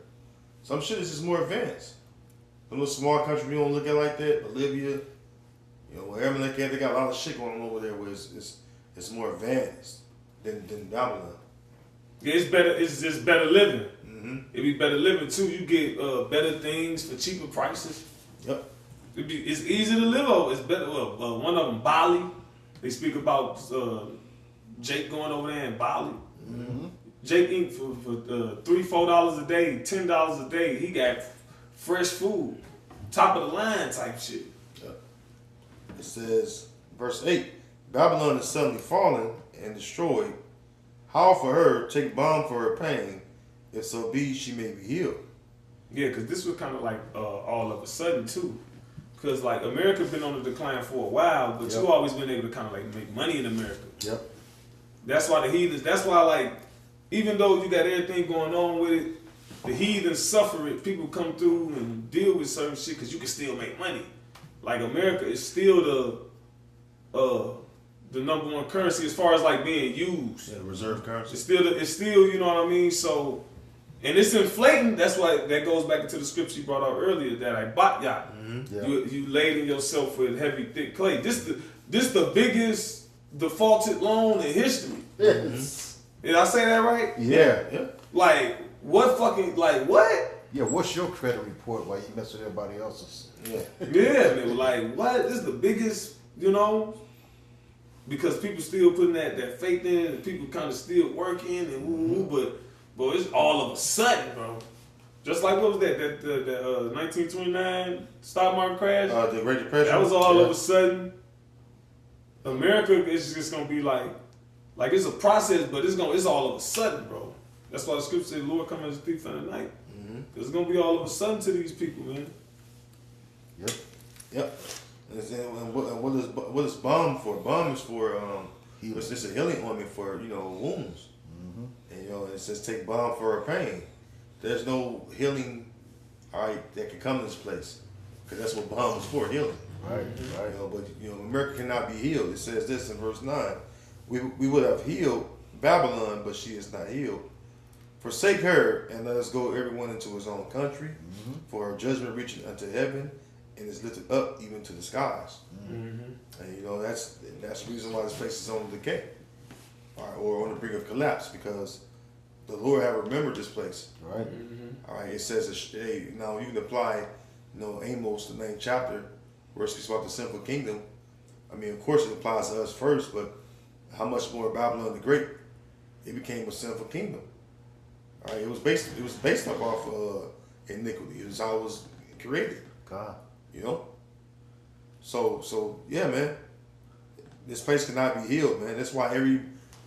Speaker 2: Some shit is just more advanced. The little small country we don't look at like that, Bolivia, wherever they got a lot of shit going on over there where it's more advanced than Babylon.
Speaker 3: Yeah, it's better. It's just better living.
Speaker 2: Mm-hmm.
Speaker 3: It be better living too. You get better things for cheaper prices.
Speaker 2: Yep.
Speaker 3: It's easy to live over. It's better. One of them, Bali. They speak about Jake going over there in Bali.
Speaker 1: Mm-hmm.
Speaker 3: Jake eat for $3-4 a day, $10 a day. He got fresh food, top of the line type shit.
Speaker 2: Yep. It says, verse 8, Babylon is suddenly fallen and destroyed. How for her take balm for her pain, if so be she may be healed.
Speaker 3: Yeah, because this was kind of like all of a sudden too. Because like America been on the decline for a while, but you always been able to kind of like make money in America.
Speaker 1: Yep.
Speaker 3: That's why the heathens. That's why like even though you got everything going on with it, the heathens suffer it. People come through and deal with certain shit because you can still make money. Like America is still the number one currency as far as like being used.
Speaker 2: Yeah, the reserve currency.
Speaker 3: It's still, you know what I mean? So, and it's inflating. That's why that goes back into the scripture you brought out earlier that I bought y'all.
Speaker 2: Mm-hmm.
Speaker 1: Yeah.
Speaker 3: You laden yourself with heavy, thick clay. This the biggest defaulted loan in history.
Speaker 1: Yes.
Speaker 3: Did I say that right?
Speaker 1: Yeah.
Speaker 2: Yeah.
Speaker 3: Like what fucking like what?
Speaker 1: Yeah. What's your credit report while you mess with everybody else's?
Speaker 2: Yeah.
Speaker 3: Yeah, man. Like what? This is the biggest, because people still putting that faith in, and people kind of still working and woo, but it's all of a sudden, bro. Just like what was that 1929 stock market crash?
Speaker 2: The Great Depression.
Speaker 3: That was all of a sudden. America is just gonna be like it's a process, but it's all of a sudden, bro. That's why the scripture says, "Lord, come as a thief in the night."
Speaker 2: Mm-hmm.
Speaker 3: It's gonna be all of a sudden to these people, man.
Speaker 1: Yep.
Speaker 2: Yep. And what is balm for? Balm is for it's just a healing ointment for wounds.
Speaker 1: Mm-hmm.
Speaker 2: And it says take balm for her pain. There's no healing, that can come to this place, because that's what balm is for, healing.
Speaker 1: Right. Right.
Speaker 2: But America cannot be healed. It says this in verse 9: we would have healed Babylon, but she is not healed. Forsake her, and let us go everyone into his own country, for her judgment reaching unto heaven, and is lifted up even to the skies.
Speaker 3: Mm-hmm.
Speaker 2: And that's the reason why this place is on decay, or on the brink of collapse, because the Lord have remembered this place.
Speaker 1: Right.
Speaker 3: Mm-hmm.
Speaker 2: All right, it says now you can apply, Amos, the 9th chapter, where it speaks about the sinful kingdom. I mean, of course, it applies to us first, but how much more Babylon the Great? It became a sinful kingdom. All right, it was based up off iniquity. It was how it was created.
Speaker 1: God.
Speaker 2: So yeah, man. This place cannot be healed, man. That's why every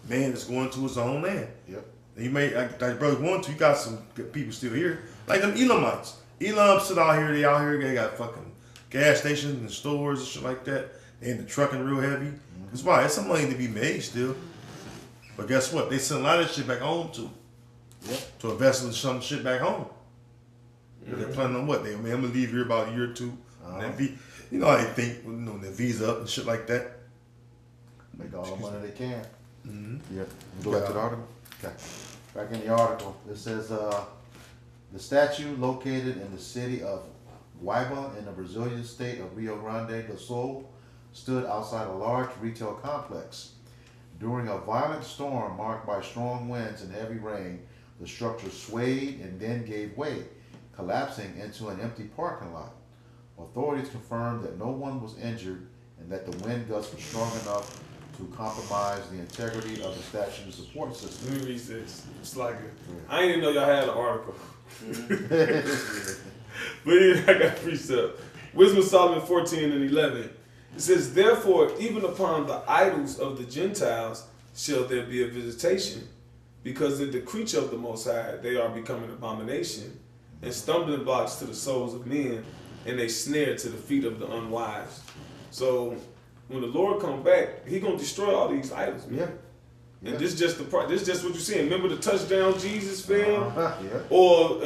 Speaker 2: man is going to his own land.
Speaker 1: Yep.
Speaker 2: And you may, like brother want to, you got some good people still here. Like them Elamites. Elam sit out here, they got fucking gas stations and stores and shit like that. They in the trucking real heavy. That's why it's some money to be made still. But guess what? They send a lot of shit back home too.
Speaker 1: Yep.
Speaker 2: To invest in some shit back home. They're planning on what? I'm gonna leave here about a year or two. And then how they think, their visa up and shit like that.
Speaker 1: Make all the money they can.
Speaker 2: Mm-hmm.
Speaker 1: Yep. Go back to the article. Okay. Back in the article, it says the statue located in the city of Guaiba in the Brazilian state of Rio Grande do Sul stood outside a large retail complex. During a violent storm marked by strong winds and heavy rain, the structure swayed and then gave way, collapsing into an empty parking lot. Authorities confirmed that no one was injured and that the wind gusts were strong enough to compromise the integrity of the statue's support system.
Speaker 3: Let me read this. It's like I didn't even know y'all had an article. But yeah, I got precept. Wisdom of Solomon 14 and 11. It says, therefore, even upon the idols of the Gentiles shall there be a visitation, because in the creature of the Most High they are becoming abomination, and stumbling blocks to the souls of men, and a snare to the feet of the unwise. So when the Lord come back, He gonna destroy all these idols, man.
Speaker 1: Yeah.
Speaker 3: And this just this just what you're seeing. Remember the touchdown Jesus film,
Speaker 1: Yeah.
Speaker 3: or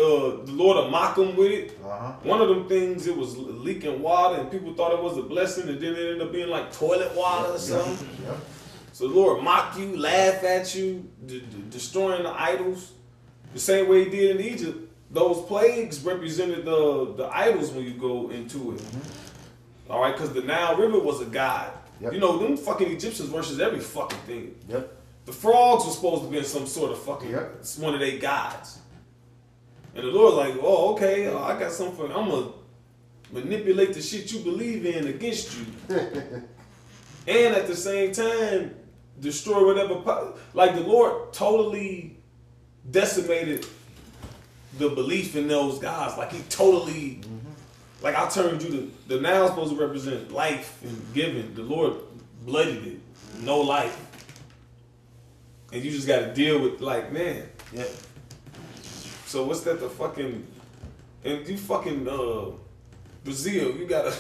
Speaker 3: the Lord will mock them with it.
Speaker 1: Uh-huh.
Speaker 3: One of them things, it was leaking water, and people thought it was a blessing, and then it ended up being like toilet water or something.
Speaker 1: Yep.
Speaker 3: So the Lord mock you, laugh at you, destroying the idols, the same way He did in Egypt. those plagues represented the idols when you go into it. All right, because the Nile River was a god.
Speaker 1: Yep.
Speaker 3: You know, them fucking Egyptians worshipped every fucking thing.
Speaker 1: Yep.
Speaker 3: The frogs were supposed to be some sort of fucking,
Speaker 1: Yep.
Speaker 3: it's one of their gods. And the Lord like, oh, okay, I got something, I'm going to manipulate the shit you believe in against you. And at the same time, destroy whatever, like the Lord totally decimated the belief in those gods. Like he totally, like I turned you to, the Nile supposed to represent life and giving. The Lord bloodied it, no life. And you just got to deal with, like, man.
Speaker 2: Yeah.
Speaker 3: So what's that? The fucking, and you fucking Brazil, you got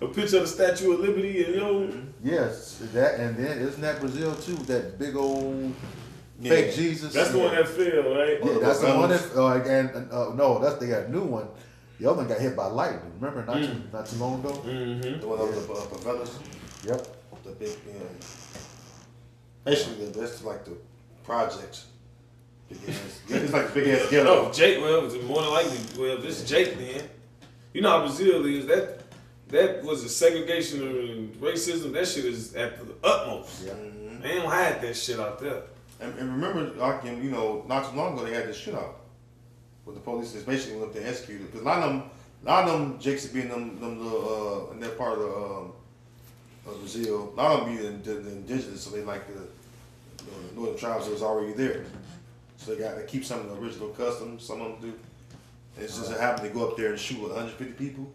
Speaker 3: a picture of the Statue of Liberty, and
Speaker 1: Yes, that, and then isn't that Brazil too? That big old fake Jesus.
Speaker 3: that's the one that fell, right?
Speaker 1: Yeah, that's the one that. No, that's they got a new one. The other one got hit by lightning. Remember, not too long ago.
Speaker 3: Mm-hmm.
Speaker 2: The one of the favelas.
Speaker 1: Yep.
Speaker 2: The big, basically, that's like the projects. Big ass, it's like the big ass ghetto.
Speaker 3: Oh, Jake. Well, it's more than likely. Well, this is Jake then. You know how Brazil is. That was a segregation and racism. That shit is at the utmost.
Speaker 1: Yeah.
Speaker 3: They don't hide that shit out there.
Speaker 2: And remember, like, not too long ago, they had this shit out with the police. Is basically went up there and executed because a lot of them Jakes would be in them little in that part of Brazil. A lot of them be the indigenous, so they like the northern tribes that was already there. So they got to keep some of the original customs. Some of them do. And it's just happened to go up there and shoot 150 people,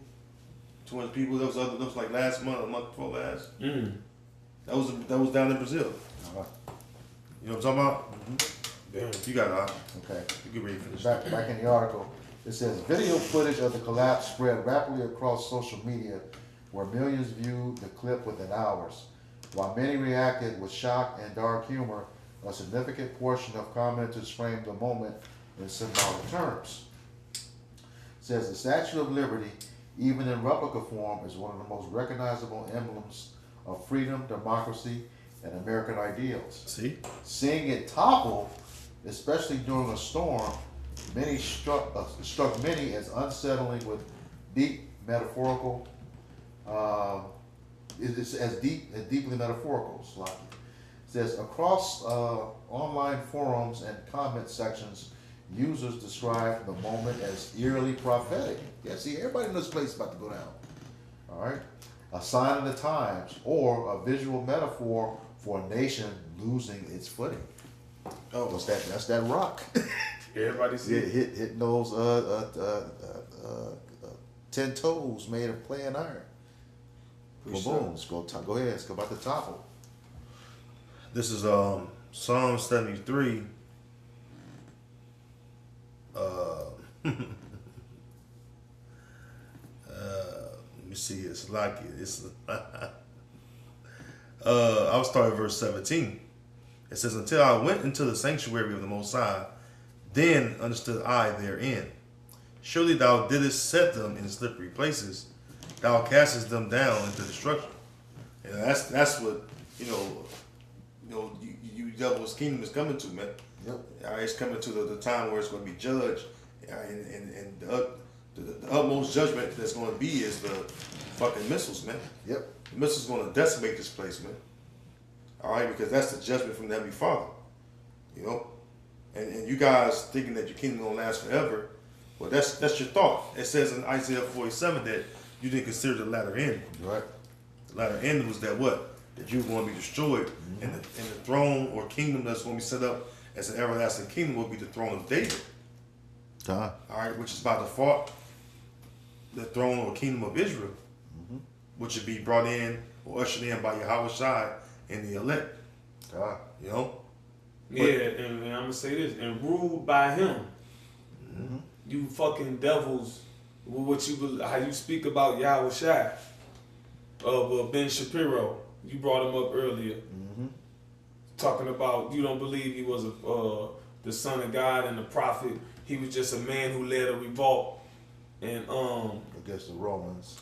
Speaker 2: 200 people. That was like last month, a month before last.
Speaker 3: Mm.
Speaker 2: That was down in Brazil. You know what I'm talking about?
Speaker 3: Damn.
Speaker 2: You got it.
Speaker 1: Okay.
Speaker 2: You can read for this.
Speaker 1: Back in the article, it says video footage of the collapse spread rapidly across social media, where millions viewed the clip within hours. While many reacted with shock and dark humor, a significant portion of commenters framed the moment in symbolic terms. It says the Statue of Liberty, even in replica form, is one of the most recognizable emblems of freedom, democracy, and American ideals.
Speaker 2: See?
Speaker 1: Seeing it topple, especially during a storm, many struck many as unsettling with deep metaphorical. It's as deeply metaphorical. Like it says across online forums and comment sections, users describe the moment as eerily prophetic. Yeah, see, everybody in this place is about to go down. All right, a sign of the times, or a visual metaphor for a nation losing its footing. Oh, that's that rock.
Speaker 3: Everybody see it.
Speaker 1: Hitting those 10 toes made of clay and iron. Boom, go ahead, let's go about the topple.
Speaker 2: This is Psalm 73. Let me see. It's like it. It's. I'll start at verse 17. It says, "Until I went into the sanctuary of the Most High, then understood I therein. Surely thou didst set them in slippery places; thou castest them down into destruction." And that's what you devil's kingdom is coming to, man.
Speaker 1: Yep.
Speaker 2: It's coming to the time where it's going to be judged, and the utmost judgment that's going to be is the fucking missiles, man.
Speaker 1: Yep.
Speaker 2: The missiles going to decimate this place, man. All right, because that's the judgment from the Heavenly Father, And you guys thinking that your kingdom gonna last forever, well, that's your thought. It says in Isaiah 47 that you didn't consider the latter end.
Speaker 1: Right.
Speaker 2: The latter end was that what? That you were going to be destroyed, and the throne or kingdom that's going to be set up as an everlasting kingdom will be the throne of David.
Speaker 1: All
Speaker 2: right, which is by default the throne or kingdom of Israel, which would be brought in or ushered in by Yahweh Shai and the elect.
Speaker 3: Yeah, and I'm gonna say this, and ruled by him.
Speaker 1: Mm-hmm.
Speaker 3: You fucking devils, how you speak about Yahweh Shai of Ben Shapiro. You brought him up earlier, talking about you don't believe he was the son of God and the prophet. He was just a man who led a revolt and
Speaker 1: against the Romans.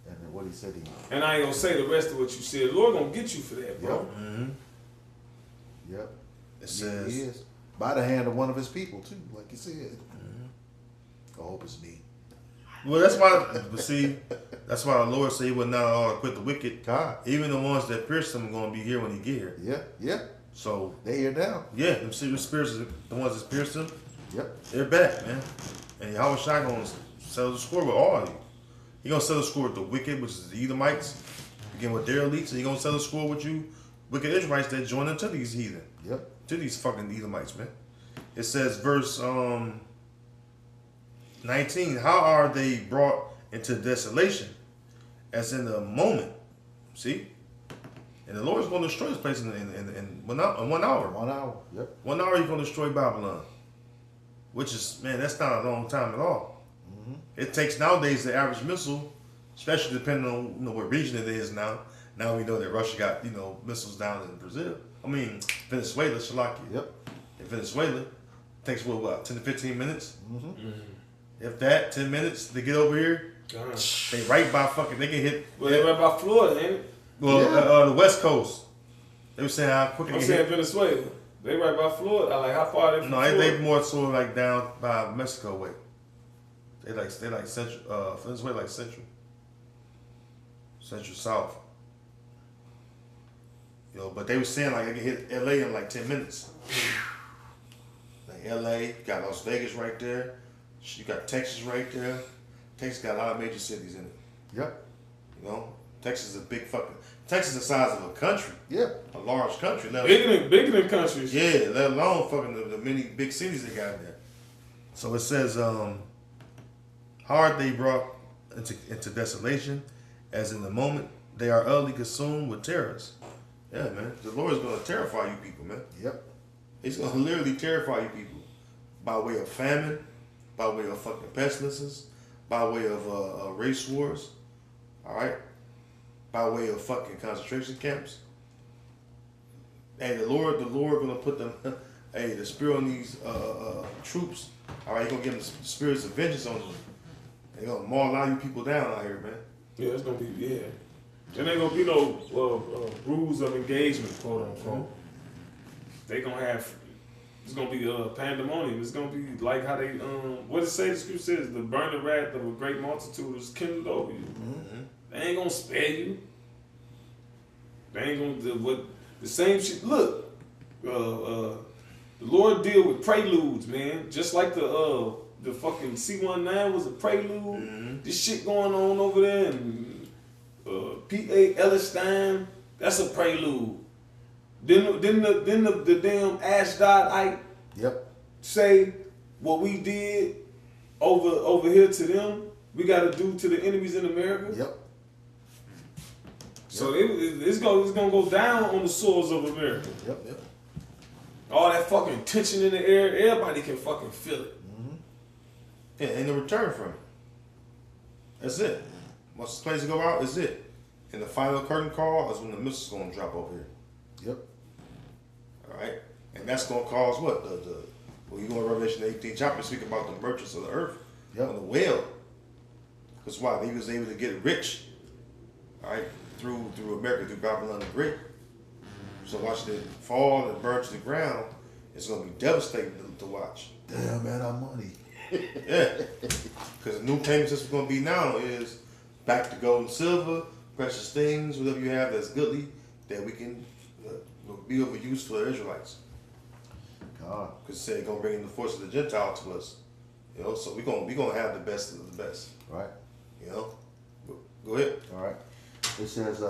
Speaker 1: And then what he said
Speaker 3: And I ain't gonna say the rest of what you said. The Lord gonna get you for that, bro.
Speaker 1: Yep.
Speaker 2: It says,
Speaker 1: by the hand of one of his people too, like you said. I hope it's me.
Speaker 2: Well, that's why. But see, that's why the Lord said He would not all quit the wicked.
Speaker 1: God.
Speaker 2: Even the ones that pierced Him are going to be here when He get here.
Speaker 1: Yeah, yeah.
Speaker 2: So
Speaker 1: They here now.
Speaker 2: yeah, them spirits, the ones that pierced Him,
Speaker 1: Yep.
Speaker 2: they're back, man. And Yahweh Shai going to settle the score with all of you. He going to settle the score with the wicked, which is the Edomites, again with their elites, and He going to settle the score with you, wicked Israelites that join into these heathen,
Speaker 1: Yep.
Speaker 2: to these fucking Edomites, man. It says verse 19, how are they brought into desolation as in a moment? See? And the Lord's going to destroy this place in 1 hour.
Speaker 1: 1 hour. Yep.
Speaker 2: 1 hour He's going to destroy Babylon. Which is, man, that's not a long time at all.
Speaker 1: Mm-hmm.
Speaker 2: It takes nowadays the average missile, especially depending on what region it is now. Now we know that Russia got, missiles down in Brazil. I mean, Venezuela, Shalaki.
Speaker 1: Yep.
Speaker 2: In Venezuela, it takes, what, 10 to 15 minutes?
Speaker 1: Mm-hmm.
Speaker 2: If that, 10 minutes to get over here, they right by fucking, they can hit.
Speaker 3: Well, they right by Florida, ain't it?
Speaker 2: Well,
Speaker 1: Yeah.
Speaker 2: the West Coast. They were saying how quick they
Speaker 3: I'm
Speaker 2: can
Speaker 3: saying
Speaker 2: hit.
Speaker 3: Venezuela. They right by Florida. Like, how far are they from
Speaker 2: No,
Speaker 3: Florida?
Speaker 2: they more so like down by Mexico way. They like central, Venezuela like central south. But they were saying like they can hit LA in like 10 minutes. Like LA, you got Las Vegas right there. You got Texas right there. Texas got a lot of major cities in it.
Speaker 1: Yep.
Speaker 2: Texas is a big fucking. Texas is the size of a country,
Speaker 1: Yeah.
Speaker 2: a large country.
Speaker 3: Bigger than countries.
Speaker 2: Yeah, let alone fucking the many big cities they got there. So it says, how are they brought into desolation, as in the moment they are utterly consumed with terrors. Yeah, man. The Lord is going to terrify you people, man.
Speaker 1: Yep.
Speaker 2: He's going to literally terrify you people by way of famine, by way of fucking pestilences, by way of race wars, all right? By way of fucking concentration camps. Hey, the Lord gonna put them, the spirit on these troops. All right, He's gonna give them the spirits of vengeance on them. They're gonna maul a lot of you people down out here, man.
Speaker 3: Yeah, it's gonna be There ain't gonna be no rules of engagement, quote unquote. They gonna have. It's gonna be pandemonium. It's gonna be like how they what it say? The scripture says the burning wrath of a great multitude is kindled over you.
Speaker 2: Mm-hmm.
Speaker 3: They ain't gonna spare you. They ain't gonna do what the same shit. Look, the Lord deal with preludes, man. Just like the fucking C-19 was a prelude.
Speaker 2: Mm-hmm.
Speaker 3: This shit going on over there, and P.A. Ellis-Stein, that's a prelude. Then the damn Ashdodite
Speaker 1: Yep.
Speaker 3: say what we did over here to them, we got to do to the enemies in America.
Speaker 1: Yep.
Speaker 3: So it's gonna go down on the soils of America.
Speaker 1: Yep. Yep.
Speaker 3: All that fucking tension in the air, everybody can fucking feel it.
Speaker 1: Mm-hmm.
Speaker 2: Yeah, and the return from it. That's it. Once the planes go out, is it. And the final curtain call is when the missile's gonna drop over here.
Speaker 1: Yep.
Speaker 2: All right, and that's gonna cause what when you go in Revelation 18 chapter, speak about the merchants of the earth,
Speaker 1: Yep.
Speaker 2: on the whale. Because why? They was able to get rich, all right, through America, through Babylon the Great. So watching it fall and burn to the ground, it's gonna be devastating to watch.
Speaker 1: Damn, man, our money.
Speaker 2: Yeah, because the new payment system gonna be now is back to gold and silver, precious things, whatever you have that's goodly, that we can be of use for the Israelites.
Speaker 1: God.
Speaker 2: Because it said it's gonna bring the force of the Gentile to us. So we gonna have the best of the best.
Speaker 1: Right.
Speaker 2: Go ahead.
Speaker 1: All right. It says,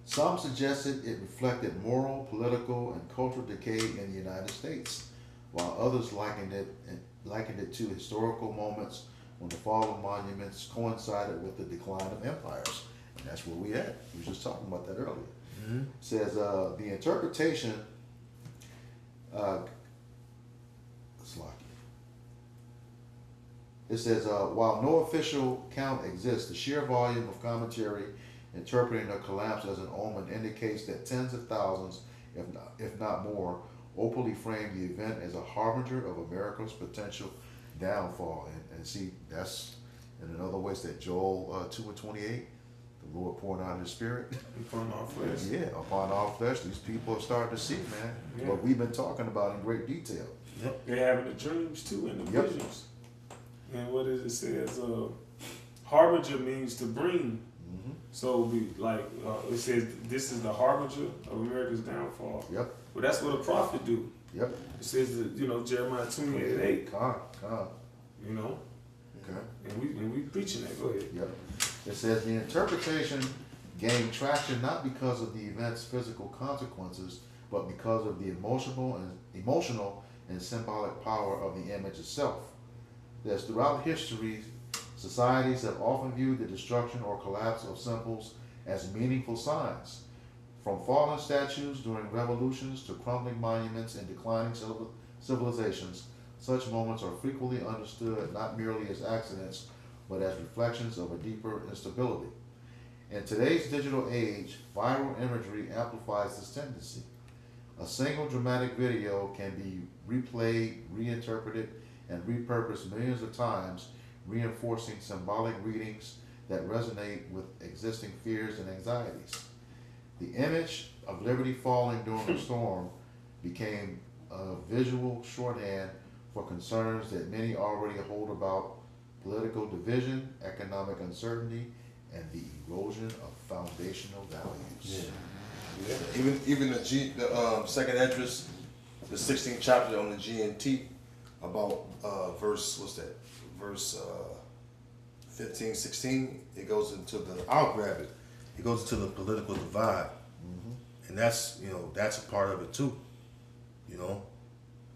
Speaker 1: some suggested it reflected moral, political, and cultural decay in the United States, while others likened it to historical moments when the fall of monuments coincided with the decline of empires. And that's where we at. We were just talking about that earlier.
Speaker 2: Mm-hmm.
Speaker 1: It says, the interpretation, it says, while no official count exists, the sheer volume of commentary interpreting the collapse as an omen indicates that tens of thousands, if not more, openly frame the event as a harbinger of America's potential downfall. And see, that's in another ways that Joel 2:28, The Lord pouring out His Spirit.
Speaker 3: Upon our flesh.
Speaker 1: Yeah, upon all flesh. These people are starting to see, man,
Speaker 3: Yeah.
Speaker 1: what we've been talking about in great detail.
Speaker 3: They're having the dreams too and the
Speaker 1: Yep.
Speaker 3: visions. And what is it says? Harbinger means to bring.
Speaker 1: Mm-hmm.
Speaker 3: So it says this is the harbinger of America's downfall.
Speaker 1: Yep,
Speaker 3: Well, that's what a prophet do.
Speaker 1: yep.
Speaker 3: It says that, Jeremiah 28:8.
Speaker 1: Con. Okay.
Speaker 3: And we preaching that. Go ahead.
Speaker 1: Yep. It says the interpretation gained traction not because of the event's physical consequences, but because of the emotional and symbolic power of the image itself. As throughout history, societies have often viewed the destruction or collapse of symbols as meaningful signs. From fallen statues during revolutions to crumbling monuments in declining civilizations, such moments are frequently understood not merely as accidents, but as reflections of a deeper instability. In today's digital age, viral imagery amplifies this tendency. A single dramatic video can be replayed, reinterpreted, and repurposed millions of times, reinforcing symbolic readings that resonate with existing fears and anxieties. The image of Liberty falling during the storm became a visual shorthand for concerns that many already hold about political division, economic uncertainty, and the erosion of foundational values.
Speaker 2: Yeah. Even the second address, the 16th chapter on the GNT, about verse 15, 16, it goes into I'll grab it. It goes into the political divide.
Speaker 1: Mm-hmm.
Speaker 2: And that's a part of it too.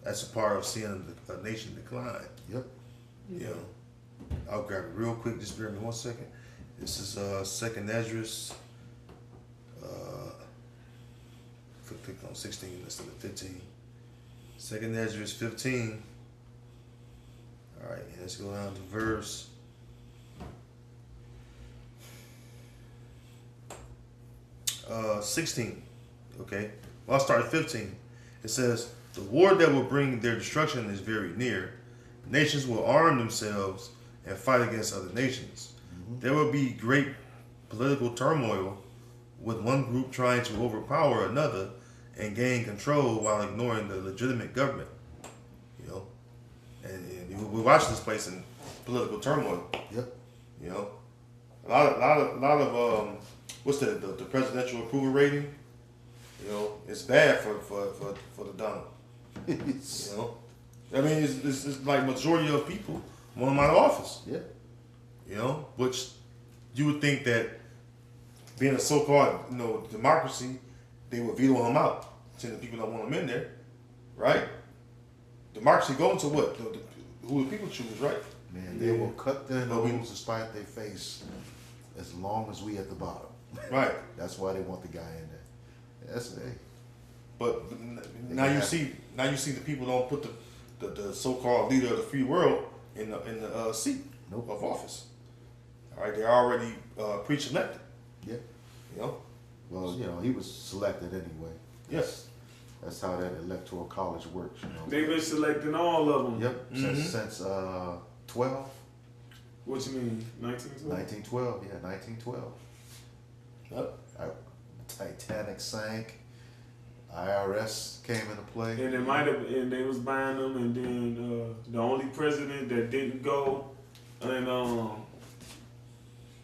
Speaker 2: That's a part of seeing a nation decline.
Speaker 1: Yep.
Speaker 2: I'll grab it real quick. Just bear with me 1 second. This is second address. Click on 16 instead of 15. Second address 15. All right, and let's go down to verse 16. Okay, well, I'll start at 15. It says, "The war that will bring their destruction is very near. Nations will arm themselves and fight against other nations. There will be great political turmoil, with one group trying to overpower another and gain control while ignoring the legitimate government." And we watch this place in political turmoil.
Speaker 1: Yep.
Speaker 2: A lot of what's the presidential approval rating? It's bad for the Donald. I mean, it's like majority of people want him out of office.
Speaker 1: Yeah.
Speaker 2: Which you would think that being a so-called democracy, they would veto him out. Since the people don't want him in there, right? Democracy going to what? Who the people choose, right?
Speaker 1: Man, they will cut their nose to spite their face as long as we at the bottom.
Speaker 2: Right.
Speaker 1: That's why they want the guy in there. That's it.
Speaker 2: But now you see the people don't put the so-called leader of the free world in the seat
Speaker 1: Nope.
Speaker 2: of office. All right, they're already pre-selected.
Speaker 1: Yeah. Well, he was selected anyway.
Speaker 2: Yes.
Speaker 1: That's how that electoral college works.
Speaker 3: They've been selecting all of them.
Speaker 1: Yep. Since 12.
Speaker 3: What you mean? 1912?
Speaker 1: 1912. Yeah, 1912.
Speaker 2: Yep.
Speaker 1: Titanic sank. IRS came into play.
Speaker 3: And they was buying them, and then the only president that didn't go and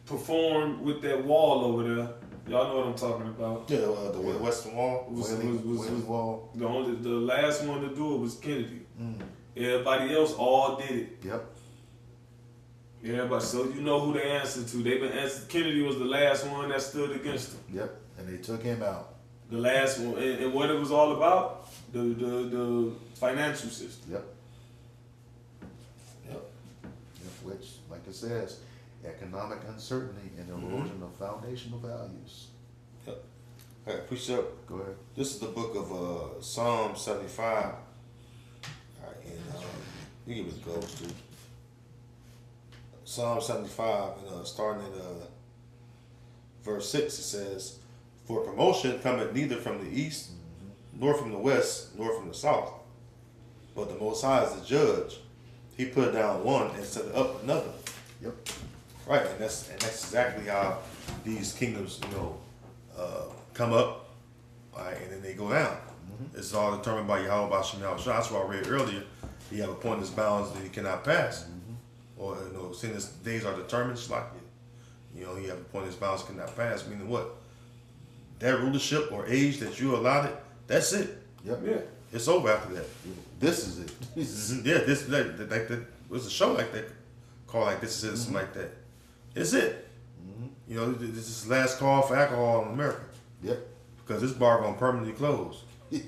Speaker 3: perform with that wall over there. Y'all know what I'm talking about.
Speaker 2: Yeah, the Western Wall.
Speaker 1: Wailing Wall.
Speaker 3: The last one to do it was Kennedy.
Speaker 1: Mm.
Speaker 3: Everybody else all did it.
Speaker 1: Yep.
Speaker 3: Everybody, so you know who they answered to. Kennedy was the last one that stood against them.
Speaker 1: Yep. And they took him out.
Speaker 3: The last one, and what it was all about, the financial system.
Speaker 1: Yep.
Speaker 2: Yep.
Speaker 1: Which, like it says, economic uncertainty and erosion of foundational values.
Speaker 2: Yep. All right, precept.
Speaker 1: Go ahead.
Speaker 2: This is the book of Psalm 75. All right, and you give it a go, too. Psalm 75, and starting at verse 6, it says, "For promotion cometh neither from the east, nor from the west, nor from the south. But the Most High is the judge. He put down one and set up another."
Speaker 1: Yep.
Speaker 2: Right, and that's exactly how these kingdoms, come up, all right, and then they go down. It's all determined by Yahweh Bashim Yahweh. That's what I read earlier. He have appointed bounds that he cannot pass. Or, seeing his days are determined, it's like, he have appointed bounds cannot pass. Meaning what? That rulership or age that you allowed it, that's it.
Speaker 1: Yep.
Speaker 3: Yeah.
Speaker 2: It's over after that.
Speaker 1: This is it.
Speaker 2: Yeah, this like that was a show like that, called like This Is It, something like that. It's it. This is the last call for alcohol in America.
Speaker 1: Yep.
Speaker 2: Because this bar gonna permanently close.
Speaker 1: Yeah.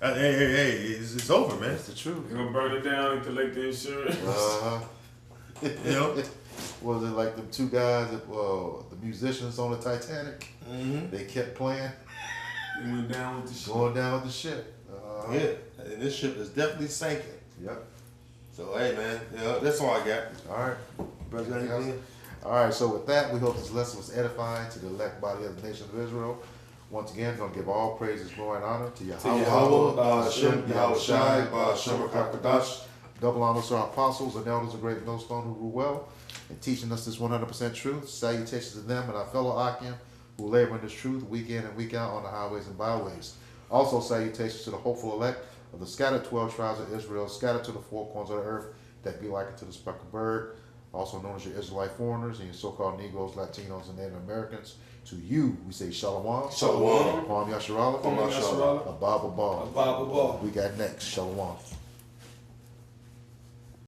Speaker 2: Hey, it's over, man.
Speaker 1: That's the truth.
Speaker 3: They're gonna burn it down and collect the insurance.
Speaker 1: Was it like the two guys, the musicians on the Titanic? They kept playing.
Speaker 3: They went down with the ship.
Speaker 1: Going down with the ship.
Speaker 2: Yeah, and this ship is definitely sinking.
Speaker 1: Yep.
Speaker 2: So hey, man, that's all I got.
Speaker 1: All right.
Speaker 2: Brother, got anything?
Speaker 1: All right, so with that, we hope this lesson was edifying to the elect body of the nation of Israel. Once again, we're going to give all praises, glory, and honor to Yahweh,
Speaker 2: Ba'ashem, Yahweh Shai, Ba'ashem HaKadosh.
Speaker 1: Double honors to our apostles and elders of great millstone who rule well in teaching us this 100% truth. Salutations to them and our fellow Akim who labor in this truth week in and week out on the highways and byways. Also salutations to the hopeful elect of the scattered 12 tribes of Israel, scattered to the four corners of the earth, that be likened to the speckled bird, also known as your Israelite foreigners and your so-called Negroes, Latinos, and Native Americans. To you, we say Shalom.
Speaker 2: Shalom.
Speaker 1: Kwam Yasharala.
Speaker 3: Kwam Yasharala.
Speaker 1: Abba Abba.
Speaker 3: Abba Abba.
Speaker 1: We got next. Shalom.